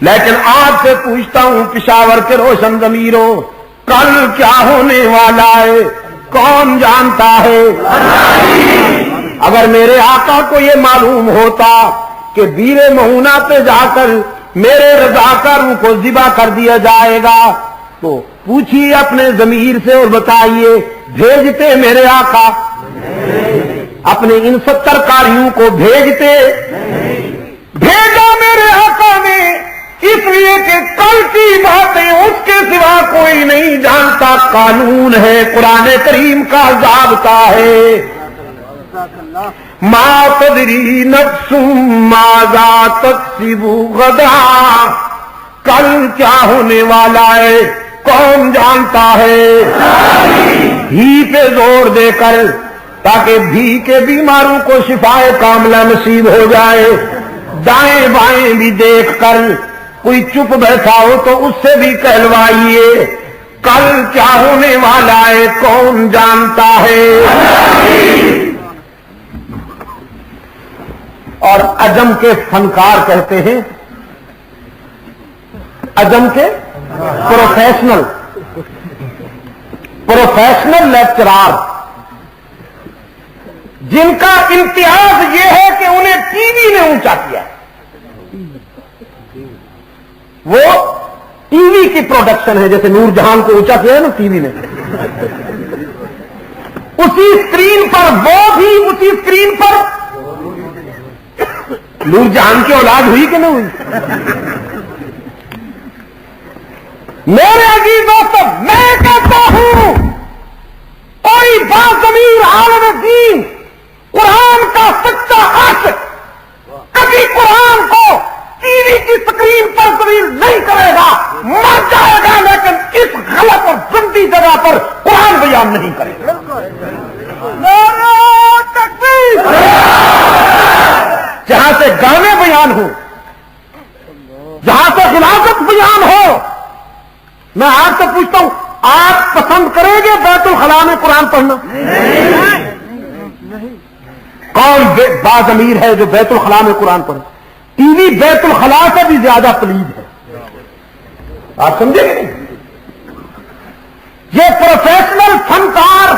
لیکن آپ سے پوچھتا ہوں پشاور کے روشن ضمیروں، کل کیا ہونے والا ہے کون جانتا ہے؟ اگر میرے آقا کو یہ معلوم ہوتا کہ بیر معونہ پہ جا کر میرے رضاکاروں کو ذبح کر دیا جائے گا تو پوچھیے اپنے ضمیر سے اور بتائیے بھیجتے میرے آقا؟ اپنے ان 70 کاریوں کو بھیجتے؟ بھیجا میرے آقا نے، اس لیے کہ کل کی باتیں اس کے سوا کوئی نہیں جانتا، قانون ہے، قرآن کریم کا ضابطہ ہے، ما تدری نفس ماذا تکسب غدا، کل کیا ہونے والا ہے کون جانتا ہے؟ ہی پہ زور دے کر تاکہ بھی کے بیماروں کو شفائے کاملہ نصیب ہو جائے، دائیں بائیں بھی دیکھ کر کوئی چپ بیٹھا ہو تو اس سے بھی کہلوائیے کل کیا ہونے والا ہے کون جانتا ہے؟ اور عجم کے فنکار کہتے ہیں، عجم کے پروفیشنل لیکچرار جن کا امتیاز یہ ہے کہ انہیں ٹی وی نے اونچا کیا، وہ ٹی وی کی پروڈکشن ہے، جیسے نور جہان کو اونچا کیا ہے نا ٹی وی نے، اسی اسکرین پر وہ بھی اسی اسکرین پر نور جہان کی اولاد ہوئی کہ نہیں ہوئی؟ میرے عزیز دوستو، میں کہتا ہوں کوئی باضمیر عالم دین قرآن کا سچا عاشق کبھی قرآن کو ٹی وی کی اسکرین پر تبدیل نہیں کرے گا، مر جائے گا، لیکن اس غلط اور گندی جگہ پر قرآن بیان نہیں کرے گا۔ نعرہ تکبیر! جہاں سے گانے بیان ہو، جہاں سے خلافت بیان ہو، میں آپ سے پوچھتا ہوں آپ پسند کریں گے بیت الخلاء میں قرآن پڑھنا؟ کون باضمیر ہے جو بیت الخلاء میں قرآن پڑھے؟ ٹی وی بیت الخلاء سے بھی زیادہ پلید ہے، آپ سمجھے گے نہیں؟ یہ پروفیشنل فنکار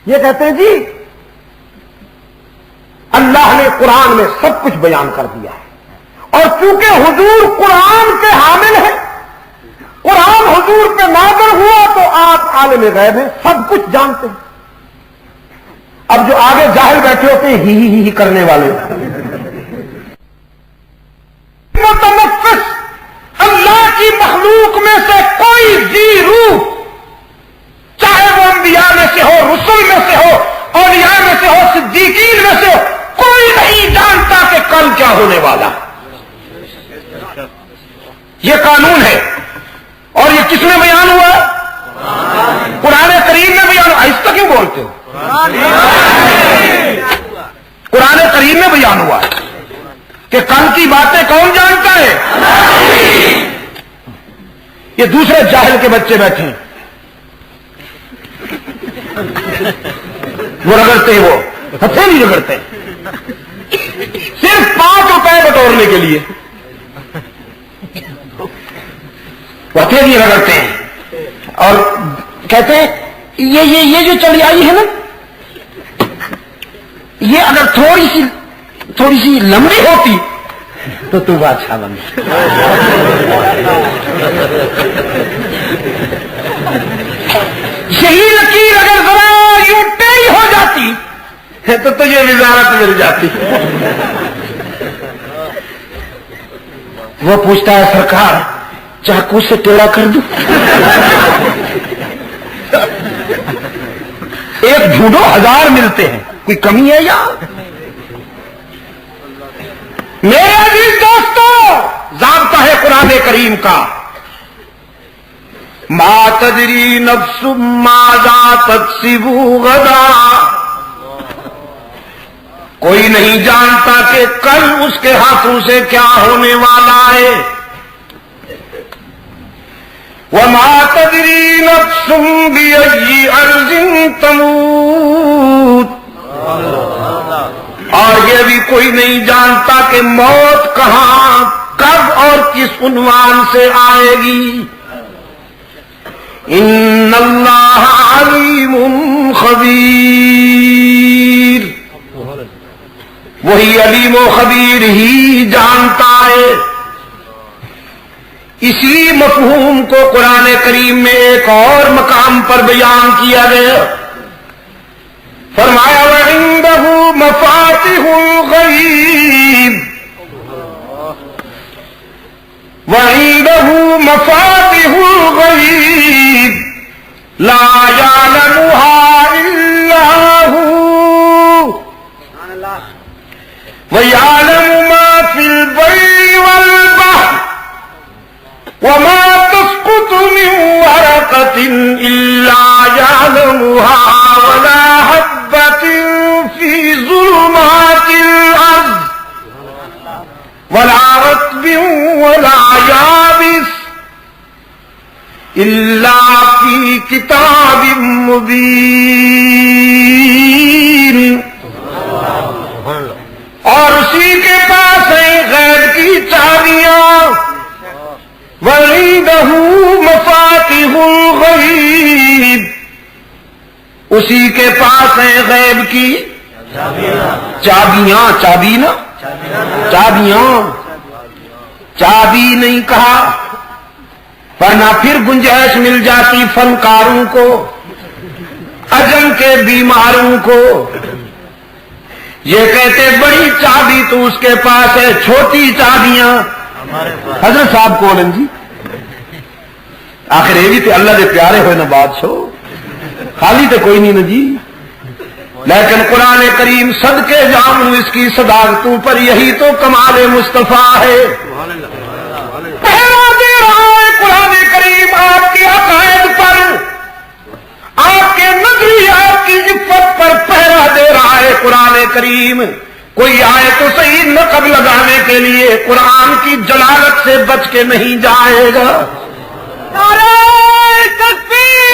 یہ کہتے ہیں جی اللہ نے قرآن میں سب کچھ بیان کر دیا ہے، اور چونکہ حضور قرآن کے حامل ہیں، قرآن حضور پہ نازل ہوا تو آپ عالم غیب ہیں، سب کچھ جانتے ہیں۔ اب جو آگے جاہل بیٹھے ہوتے ہیں ہی کرنے والے، بیان ہوا ہے کہ کل کی باتیں کون جانتا ہے؟ یہ دوسرے جاہل کے بچے بیٹھے ہیں، وہ رگڑتے ہیں، وہ ہتھے نہیں رگڑتے، صرف 5 روپے بٹورنے کے لیے وہ ہتھے نہیں رگڑتے ہیں اور کہتے ہیں یہ جو چڑیائی ہے نا، یہ اگر تھوڑی سی لمبی ہوتی تو بادشاہ بن یہی لکیر اگر ذرا یوں ٹیڑھی ہو جاتی تو تجھے وزارت مل جاتی۔ وہ پوچھتا ہے سرکار چاقو سے ٹیڑھا کر دوں؟ ایک ڈھونڈو 1000 ملتے ہیں، کوئی کمی ہے یا؟ میرے عزیز دوستو، ضابطہ ہے قرآن کریم کا، ما تدری نفس ماذا تکسب غدا، کوئی نہیں جانتا کہ کل اس کے ہاتھوں سے کیا ہونے والا ہے۔ وما تدری نفس بأي أرض تموت، اور یہ بھی کوئی نہیں جانتا کہ موت کہاں، کب اور کس عنوان سے آئے گی۔ ان اللہ علیم خبیر، وہی علیم و خبیر ہی جانتا ہے۔ اسی مفہوم کو قرآن کریم میں ایک اور مقام پر بیان کیا گیا، فرمایا وَعِندَهُ مَفَاتِحُ الْغَيْبِ، وَعِندَهُ مَفَاتِحُ الْغَيْبِ لَا يَعْلَمُهَا إِلَّا هُوَ وَيَعْلَمُ مَا فِي الْبَرِّ وَالْبَحْرِ وَمَا تَسْقُطُ مِنْ وَرَقَةٍ إِلَّا يَعْلَمُهَا وَلَا حَبَّةٍ فِي ظُلُمَاتِ الْأَرْضِ وَلَا رَطْبٍ وَلَا يَابِسٍ إِلَّا فِي كِتَابٍ مُبِينٍ۔ اور اسی کے پاس ہیں غیب کی چابیاں، وَعِندَهُ مَفَاتِحُ الْغَيْبِ، اسی کے پاس ہیں غیب کی چابیاں، چابی نا، چابیاں، چابی نہیں کہا ورنہ پھر گنجائش مل جاتی فنکاروں کو، عجم کے بیماروں کو، یہ کہتے بڑی چابی تو اس کے پاس ہے، چھوٹی چابیاں حضرت صاحب کو جی آخر یہ بھی تے اللہ دے پیارے ہوئے نا بادشاہ، خالی تے کوئی نہیں نا جی، لیکن قرآن کریم صدقے جاموں اس کی صداقتوں پر، یہی تو کمال مصطفیٰ ہے۔ پہلا دے رہا ہے قرآن کریم آپ کے عقائد پر، آپ کے نظریات کی عفت پر پہرا دے رہا ہے قرآن کریم۔ کوئی آئے تو صحیح نقب لگانے کے لیے قرآن کی جلالت سے بچ کے نہیں جائے گا۔ نعرہ تکبیر،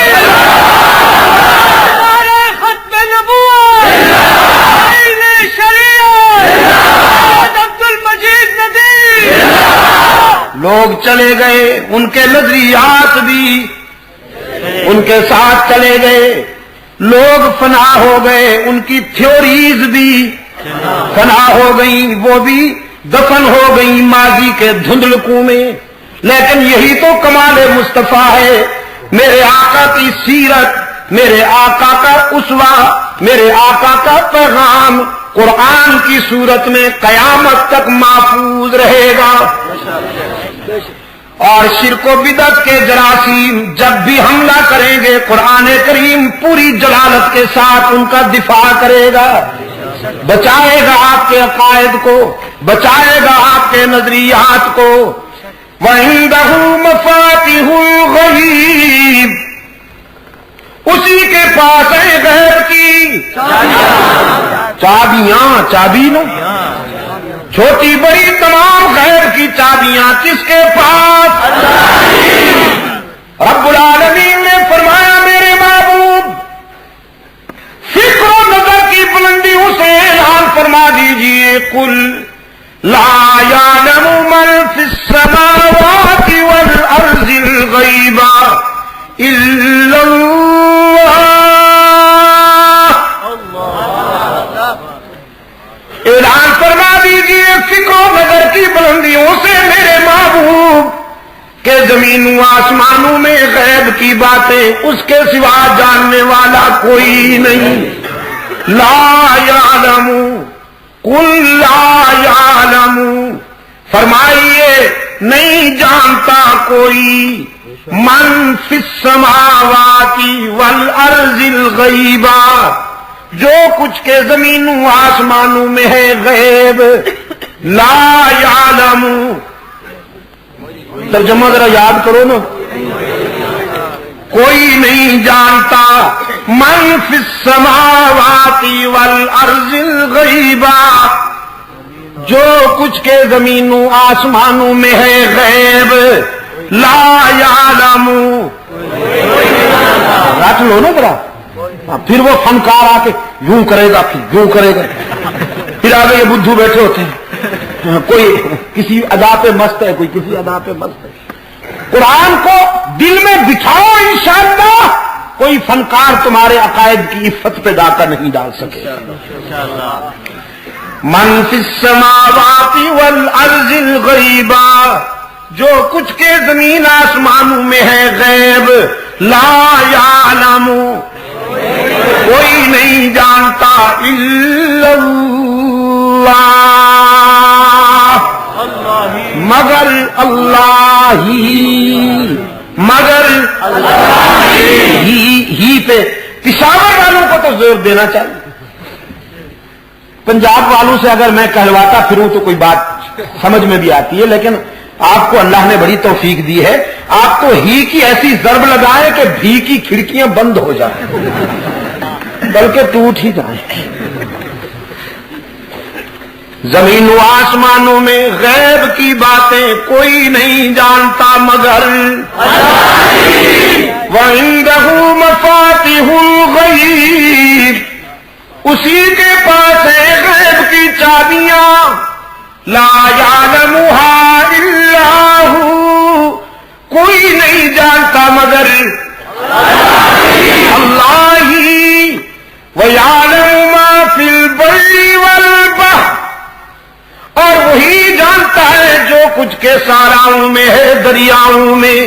نعرہ ختم نبوت، تعلیم شریعت، عبد المجید ندیم۔ لوگ چلے گئے، ان کے نظریات بھی ان کے ساتھ چلے گئے، لوگ فنا ہو گئے، ان کی تھیوریز بھی فنا ہو گئی، وہ بھی دفن ہو گئی ماضی کے دھندلکوں میں۔ لیکن یہی تو کمال مصطفیٰ ہے، میرے آقا کی سیرت، میرے آقا کا اسوہ، میرے آقا کا پیغام قرآن کی صورت میں قیامت تک محفوظ رہے گا۔ اور شرک و بدعت کے جراثیم جب بھی حملہ کریں گے، قرآن کریم پوری جلالت کے ساتھ ان کا دفاع کرے گا، بچائے گا آپ کے عقائد کو، بچائے گا آپ کے نظریات کو۔ وَعِندَهُ مَفَاتِحُ الْغَيْبِ، اسی کے پاس ہے غیب کی چابیاں، چابی نا، چھوٹی بڑی تمام غیب کی چابیاں کس کے پاس؟ رب العالمین نے فرمایا میرے محبوب فکر و نظر کی بلندیوں سے اعلان فرما دیجئے قل لا يعلم من في السماوات والارض الغیب الا اللہ. اعلان فرما دیجئے فکر و نظر کی بلندیوں سے میرے محبوب کہ زمین و آسمانوں میں غیب کی باتیں اس کے سوا جاننے والا کوئی نہیں. لا یعلم قل لا یعلم فرمائیے نہیں جانتا کوئی من فی السماوات والارض الغیب جو کچھ کے زمین و آسمانوں میں ہے غیب. لا یعلم ترجمہ ذرا یاد کرو نا. کوئی نہیں جانتا من فی السماوات والارض الغیب جو کچھ کے زمین و آسمانوں میں ہے غیب. لا یعلم رکھ لو نا ذرا. پھر وہ فنکار آ کے یوں کرے گا پھر یوں کرے گا پھر آگے یہ بدھو بیٹھے ہوتے ہیں کوئی کسی ادا پہ مست ہے کوئی کسی ادا پہ مست ہے. قرآن کو دل میں بٹھاؤ انشاءاللہ کوئی فنکار تمہارے عقائد کی عفت پہ ڈاکہ نہیں ڈال سکے. من فی السماوات والارض الغیب جو کچھ کے زمین آسمانوں میں ہے غیب. لا یعلم کوئی نہیں جانتا الا اللہ مگر اللہ ہی. مگر ہی پہ پشاور والوں کو تو زور دینا چاہیے. پنجاب والوں سے اگر میں کہلواتا پھروں تو کوئی بات سمجھ میں بھی آتی ہے، لیکن آپ کو اللہ نے بڑی توفیق دی ہے. آپ کو ہی کی ایسی ضرب لگائیں کہ بھی کی کھڑکیاں بند ہو جائیں بلکہ ٹوٹ ہی جائیں. زمین و آسمانوں میں غیب کی باتیں کوئی نہیں جانتا مگر وَعِندَهُ مَفَاتِحُ الْغَيْبِ اسی کے پاس ہے غیب کی چابیاں. لا یعلمها الا هو کوئی نہیں جانتا مگر اللہ ہی. وَيَعْلَمُ مَا فِي الْبَرِّ وَالْبَحْرِ اور وہی جانتا ہے جو کچھ کے صحراؤں میں ہے دریاؤں میں،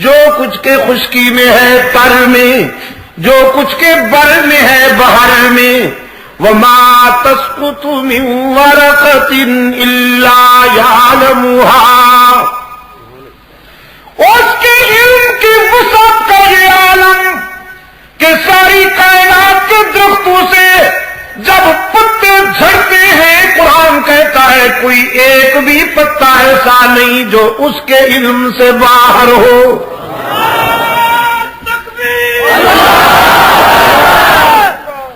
جو کچھ کے خشکی میں ہے تر میں، جو کچھ کے بر میں ہے بحر میں. وَمَا تَسْقُطُ مِن وَرَقَةٍ إِلَّا يَعْلَمُهَا اس کے علم کی وسعت کا یہ عالم کہ ساری کائنات کے درختوں سے جب پتے جھڑتے ہیں قرآن کہتا ہے کوئی ایک بھی پتا ایسا نہیں جو اس کے علم سے باہر ہو.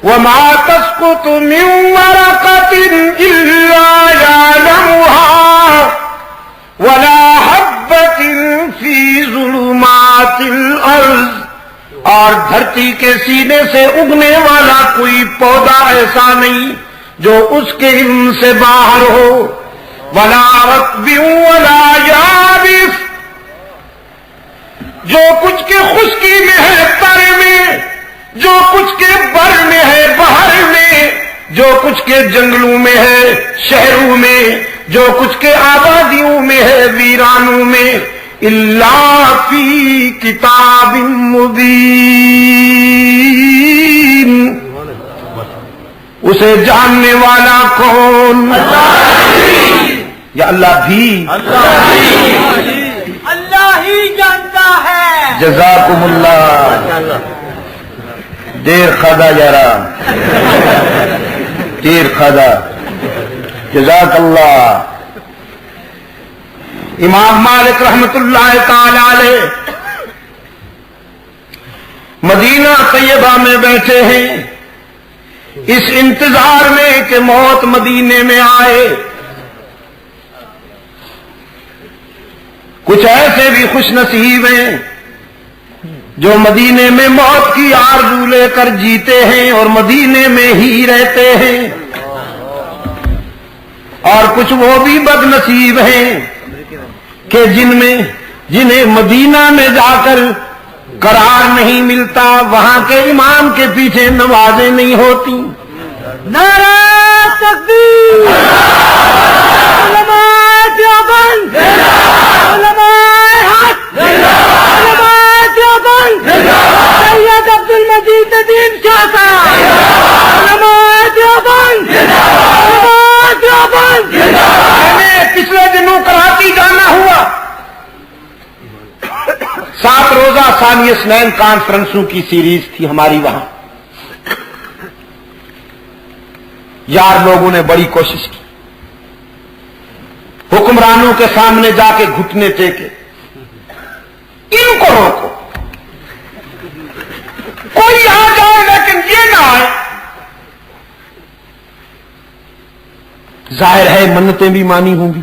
وَمَا تَسْقُطُ مِن وَرَقَةٍ إِلَّا يَعْلَمُهَا وَلَا حَبَّةٍ فِي ظُلُمَاتِ الْأَرْضِ اور دھرتی کے سینے سے اگنے والا کوئی پودا ایسا نہیں جو اس کے علم سے باہر ہو. وَلَا رَطْبٍ وَلَا يَابِسٍ جو کچھ کے خشکی میں ہے تر میں، جو کچھ کے بر میں ہے بحر میں، جو کچھ کے جنگلوں میں ہے شہروں میں، جو کچھ کے آبادیوں میں ہے ویرانوں میں. الا فی کتاب مبین اسے جاننے والا کون؟ یا اللہ بھی اللہ ہی جانتا ہے. جزاکم اللہ. دیر خدا یارا دیر خدا جزاک اللہ. امام مالک رحمت اللہ تعالی علیہ مدینہ طیبہ میں بیٹھے ہیں اس انتظار میں کہ موت مدینے میں آئے. کچھ ایسے بھی خوش نصیب ہیں جو مدینے میں موت کی آرزو لے کر جیتے ہیں اور مدینے میں ہی رہتے ہیں، اور کچھ وہ بھی بد نصیب ہیں کہ جنہیں مدینہ میں جا کر قرار نہیں ملتا، وہاں کے امام کے پیچھے نمازیں نہیں ہوتی۔ نعرہ تکبیر، علماء دیوبند، علماء حق، علماء دیوبند، سید عبد المجید ندیم شاہ صاحب، علماء دیوبند، علماء دیوبند۔ میں نے پچھلے دنوں کراچی جانا ہوا، 7 روزہ ثانی اسنین کانفرنسوں کی سیریز تھی ہماری وہاں۔ یار لوگوں نے بڑی کوشش کی، حکمرانوں کے سامنے جا کے گھٹنے ٹیکے، ان کو روکو، کوئی آ جائے لیکن یہ نہ آئے۔ ظاہر ہے منتیں بھی مانی ہوں گی،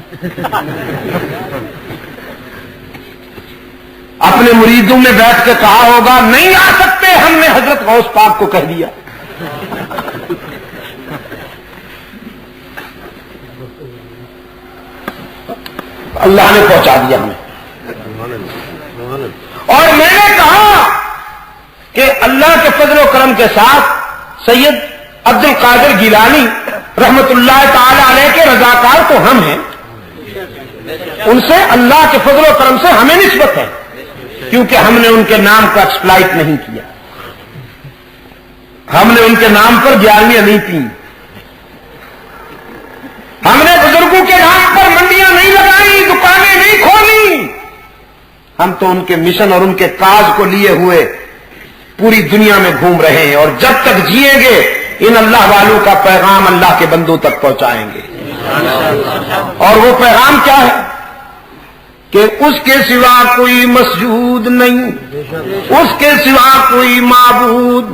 اپنے مریدوں میں بیٹھ کے کہا ہوگا نہیں آ سکتے، ہم نے حضرت غوث پاک کو کہہ دیا۔ اللہ نے پہنچا دیا ہمیں، اور میں نے کہا کہ اللہ کے فضل و کرم کے ساتھ سید عبد القادر گیلانی رحمت اللہ تعالی علیہ کے رضاکار تو ہم ہیں، ان سے اللہ کے فضل و کرم سے ہمیں نسبت ہے، کیونکہ ہم نے ان کے نام کو ایکسپلائٹ نہیں کیا، ہم نے ان کے نام پر گیارہویں نہیں پی، ہم نے بزرگوں کے نام پر منڈیاں نہیں لگائی، دکانیں نہیں کھولی، ہم تو ان کے مشن اور ان کے کاج کو لیے ہوئے پوری دنیا میں گھوم رہے ہیں، اور جب تک جیئیں گے ان اللہ والوں کا پیغام اللہ کے بندوں تک پہنچائیں گے۔ اور وہ پیغام کیا ہے کہ اس کے سوا کوئی مسجود نہیں، اس کے سوا کوئی معبود،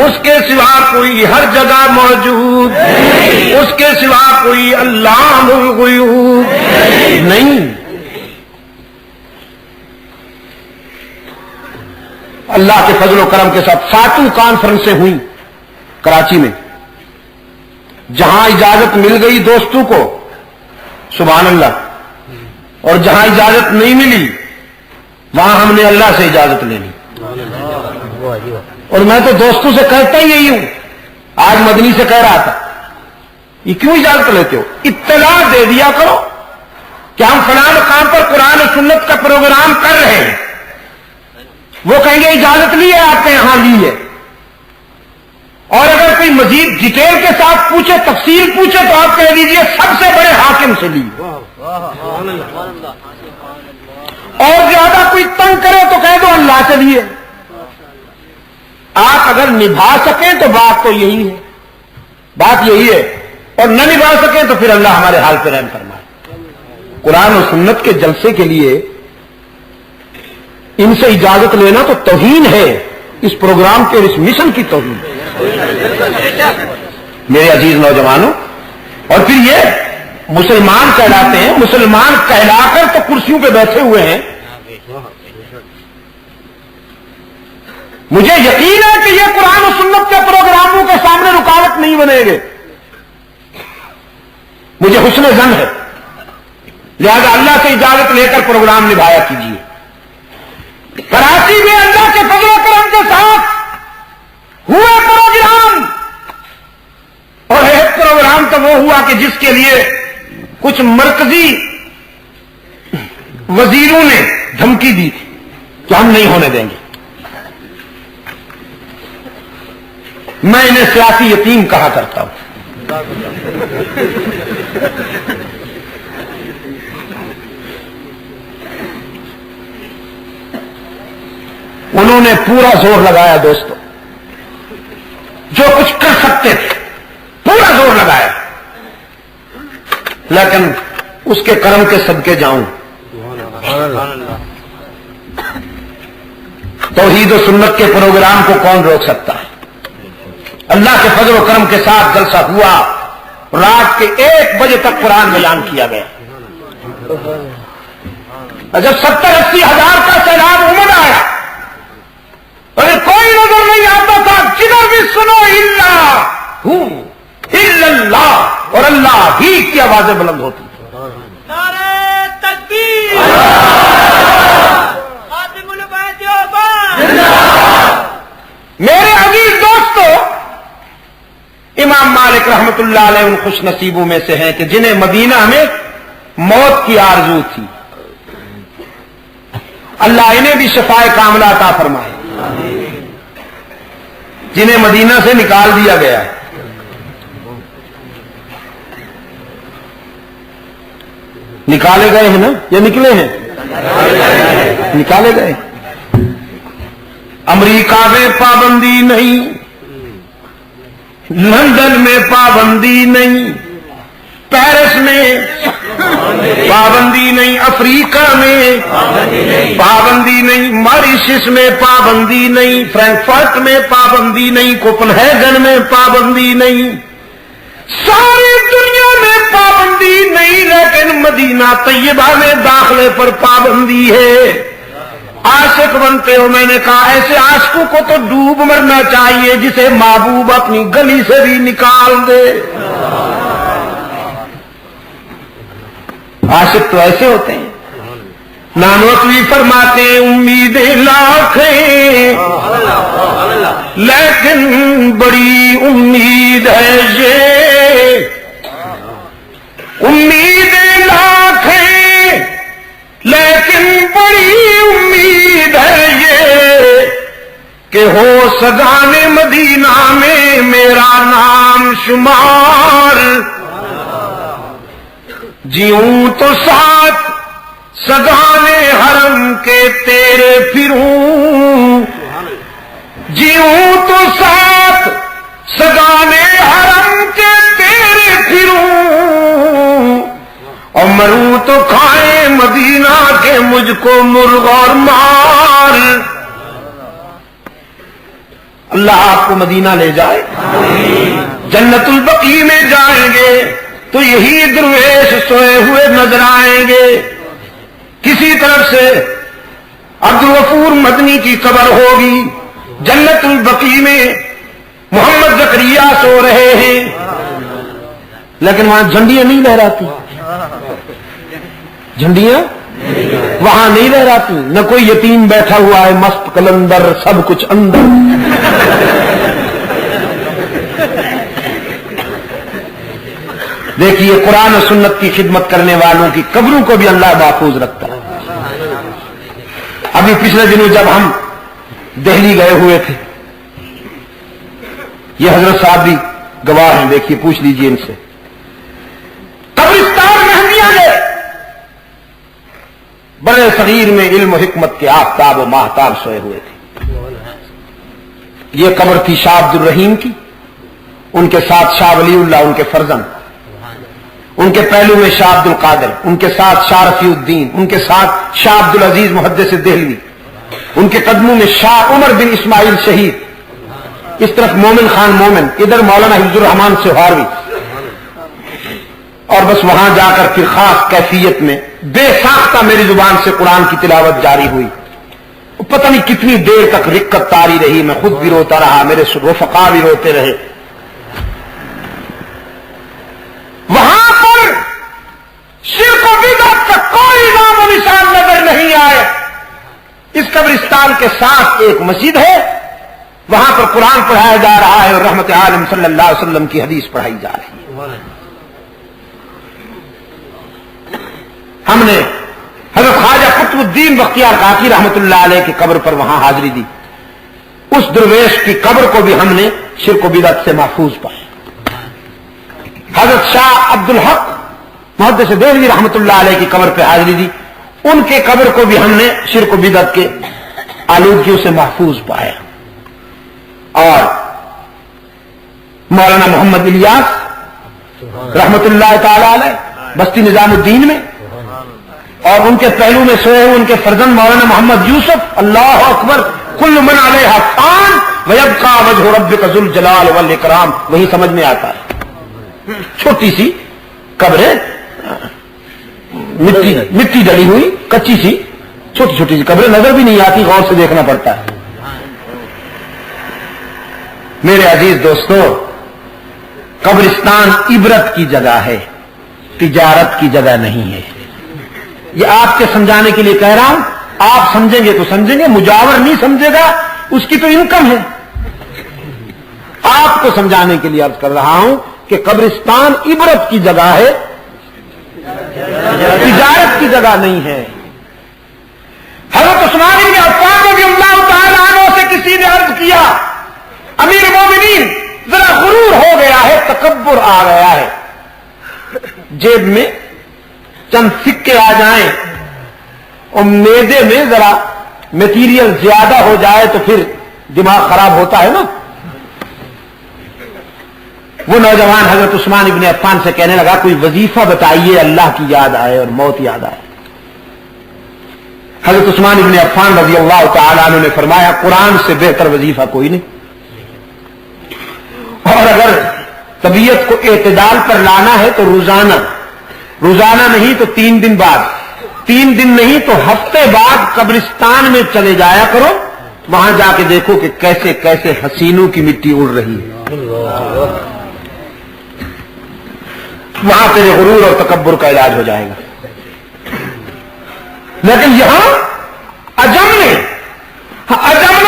اس کے سوا کوئی ہر جگہ موجود، اس کے سوا کوئی علام الغیوب نہیں۔ اللہ کے فضل و کرم کے ساتھ 7 کانفرنسیں ہوئیں کراچی میں، جہاں اجازت مل گئی دوستوں کو سبحان اللہ، اور جہاں اجازت نہیں ملی وہاں ہم نے اللہ سے اجازت لینی۔ اور میں تو دوستوں سے کہتا ہی یہی ہوں، آج مدنی سے کہہ رہا تھا یہ کیوں اجازت لیتے ہو، اطلاع دے دیا کرو کہ ہم فلاں مقام پر قرآن و سنت کا پروگرام کر رہے ہیں، وہ کہیں گے اجازت لی ہے آپ کے یہاں لی ہے، اور اگر کوئی مزید ڈیٹیل کے ساتھ پوچھے، تفصیل پوچھے تو آپ کہہ دیجئے سب سے بڑے حاکم سے لی، اور زیادہ کوئی تنگ کرے تو کہہ دو اللہ سے لیے۔ آپ اگر نبھا سکیں تو بات تو یہی ہے، بات یہی ہے، اور نہ نبھا سکیں تو پھر اللہ ہمارے حال پہ رحم فرمائے۔ قرآن و سنت کے جلسے کے لیے ان سے اجازت لینا تو توہین ہے، اس پروگرام کے اور اس مشن کی توہین ہے میرے عزیز نوجوانوں۔ اور پھر یہ مسلمان کہلاتے ہیں، مسلمان کہلا کر تو کرسیوں پہ بیٹھے ہوئے ہیں، مجھے یقین ہے کہ یہ قرآن و سنت کے پروگراموں کے سامنے رکاوٹ نہیں بنے گے، مجھے حسن ظن ہے، لہذا اللہ سے اجازت لے کر پروگرام نبھایا کیجیے۔ کراچی میں اللہ کے فضل و کرم کے ساتھ ہوئے پروگرام، اور ایک پروگرام تو وہ ہوا کہ جس کے لیے کچھ مرکزی وزیروں نے دھمکی دی تھی کہ ہم نہیں ہونے دیں گے۔ میں انہیں سیاسی یتیم کہا کرتا ہوں، انہوں نے پورا زور لگایا دوستو، جو کچھ کر سکتے تھے پورا زور لگایا، لیکن اس کے کرم کے صدقے جاؤں، توحید و سنت کے پروگرام کو کون روک سکتا ہے؟ اللہ کے فضل و کرم کے ساتھ جلسہ ہوا، رات کے 1 بجے تک قرآن اعلان کیا گیا، اور جب 70-80 ہزار کا سیلاب امڑ آیا اور کوئی نظر نہیں آتا تھا، جدھر بھی سنو اللہ اور اللہ ہی کی آوازیں بلند ہوتی تھی۔ نعرہ تکبیر، خاتم الانبیاء دیوبند۔ میرے عزیز دوستو، امام مالک رحمت اللہ علیہ ان خوش نصیبوں میں سے ہیں کہ جنہیں مدینہ میں موت کی آرزو تھی، اللہ انہیں بھی شفائے کاملہ عطا فرمائے، جنہیں مدینہ سے نکال دیا گیا ہے۔ نکالے گئے ہیں نا یا نکلے ہیں؟ نکالے گئے۔ امریکہ میں پابندی نہیں، لندن میں پابندی نہیں، پیرس میں پابندی نہیں، افریقہ میں پابندی نہیں، ماریشس میں پابندی نہیں، فرینکفرٹ میں پابندی نہیں، کوپن ہیگن میں پابندی نہیں، ساری دنیا میں پابندی نہیں، لیکن مدینہ طیبہ میں داخلے پر پابندی ہے۔ عاشق بنتے ہو، میں نے کہا ایسے عاشقوں کو تو ڈوب مرنا چاہیے جسے محبوب اپنی گلی سے بھی نکال دے۔ عاشق تو ایسے ہوتے ہیں۔ نانوتوی فرماتے ہیں امیدیں لاکھ ہیں لیکن بڑی امید ہے یہ، امیدیں لاکھ ہیں لیکن بڑی امید ہے یہ کہ ہو سگانے مدینہ میں میرا نام شمار، جیوں تو ساتھ سگانے حرم کے تیرے پھروں، جیوں تو ساتھ سگانے حرم کے تیرے پھروں، اور مروں تو کھائے مدینہ کے مجھ کو مرغ اور مار۔ اللہ آپ کو مدینہ لے جائے، جنت البقیع میں جائیں گے تو یہی درویش سوئے ہوئے نظر آئیں گے۔ کسی طرف سے عبدالغفور مدنی کی قبر ہوگی، جنت البقیع میں محمد زکریا سو رہے ہیں، لیکن وہاں جھنڈیاں نہیں لہراتی، جھنڈیاں وہاں نہیں لہراتی، نہ کوئی یتیم بیٹھا ہوا ہے مست کلندر، سب کچھ اندر۔ دیکھیے قرآن و سنت کی خدمت کرنے والوں کی قبروں کو بھی اللہ محفوظ رکھتا ہے۔ ابھی پچھلے دنوں جب ہم دہلی گئے ہوئے تھے، یہ حضرت صاحب بھی گواہ ہیں، دیکھیے پوچھ لیجئے ان سے، قبرستان مہندیاں گئے، بڑے صغیر میں علم و حکمت کے آفتاب و ماہتاب سوئے ہوئے تھے۔ یہ قبر تھی شاہ عبد الرحیم کی، ان کے ساتھ شاہ ولی اللہ ان کے فرزند، ان کے پہلو میں شاہ عبد القادر، ان کے ساتھ شاہ رفیع الدین، ان کے ساتھ شاہ عبد العزیز محدث دہلوی، ان کے قدموں میں شاہ عمر بن اسماعیل شہید، اس طرف مومن خان مومن، ادھر مولانا حفظ الرحمان سہاروی، اور بس وہاں جا کر پھر خاص کیفیت میں بے ساختہ میری زبان سے قرآن کی تلاوت جاری ہوئی۔ پتہ نہیں کتنی دیر تک رکت تاری رہی، میں خود بھی روتا رہا، میرے رفقا بھی روتے رہے۔ وہاں پر شرک و بدعت کا کوئی نام و نشان نظر نہیں آئے۔ اس قبرستان کے ساتھ ایک مسجد ہے، وہاں پر قرآن پڑھایا جا رہا ہے اور رحمت عالم صلی اللہ علیہ وسلم کی حدیث پڑھائی جا رہی ہے۔ ہم نے حضرت خواجہ قطب الدین بختیار کاکی رحمت اللہ علیہ کی قبر پر وہاں حاضری دی، اس درویش کی قبر کو بھی ہم نے شرک و بدعت سے محفوظ پایا۔ حضرت شاہ عبد الحق محدث دہلوی رحمت اللہ علیہ کی قبر پہ حاضری دی، ان کے قبر کو بھی ہم نے شرک و بدعت کے آلودگیوں سے محفوظ پایا۔ اور مولانا محمد الیاس رحمت اللہ تعالی علیہ بستی نظام الدین میں، اور ان کے پہلو میں سوئے ہوئے ان کے فرزند مولانا محمد یوسف، اللہ اکبر، کل من علیہا فان ویبقى وجہ ربک ذو الجلال والاکرام، وہی سمجھ میں آتا ہے۔ چھوٹی سی قبریں، مٹی ڈلی ہوئی کچی سی چھوٹی چھوٹی سی قبریں نظر بھی نہیں آتی, غور سے دیکھنا پڑتا ہے. میرے عزیز دوستو, قبرستان عبرت کی جگہ ہے, تجارت کی جگہ نہیں ہے. یہ آپ کے سمجھانے کے لیے کہہ رہا ہوں, آپ سمجھیں گے تو سمجھیں گے, مجاور نہیں سمجھے گا اس کی تو انکم ہے. آپ کو سمجھانے کے لیے عرض کر رہا ہوں کہ قبرستان عبرت کی جگہ ہے, تجارت کی جگہ نہیں ہے. حضرت عثمان بن عفان رضی اللہ تعالیٰ عنہ سے کسی نے عرض کیا, امیر مومنین ذرا غرور ہو گیا ہے, تکبر آ گیا ہے, جیب میں چند سکے آ جائیں اور میدے میں ذرا میٹیریل زیادہ ہو جائے تو پھر دماغ خراب ہوتا ہے نا. وہ نوجوان حضرت عثمان ابن عفان سے کہنے لگا کوئی وظیفہ بتائیے اللہ کی یاد آئے اور موت یاد آئے. حضرت عثمان ابن عفان رضی اللہ تعالیٰ عنہ نے فرمایا قرآن سے بہتر وظیفہ کوئی نہیں, اور اگر طبیعت کو اعتدال پر لانا ہے تو روزانہ نہیں تو 3 دن بعد, 3 دن نہیں تو ہفتے بعد قبرستان میں چلے جایا کرو, وہاں جا کے دیکھو کہ کیسے کیسے حسینوں کی مٹی اڑ رہی ہے. وہاں تیرے غرور اور تکبر کا علاج ہو جائے گا. لیکن یہاں عجم نے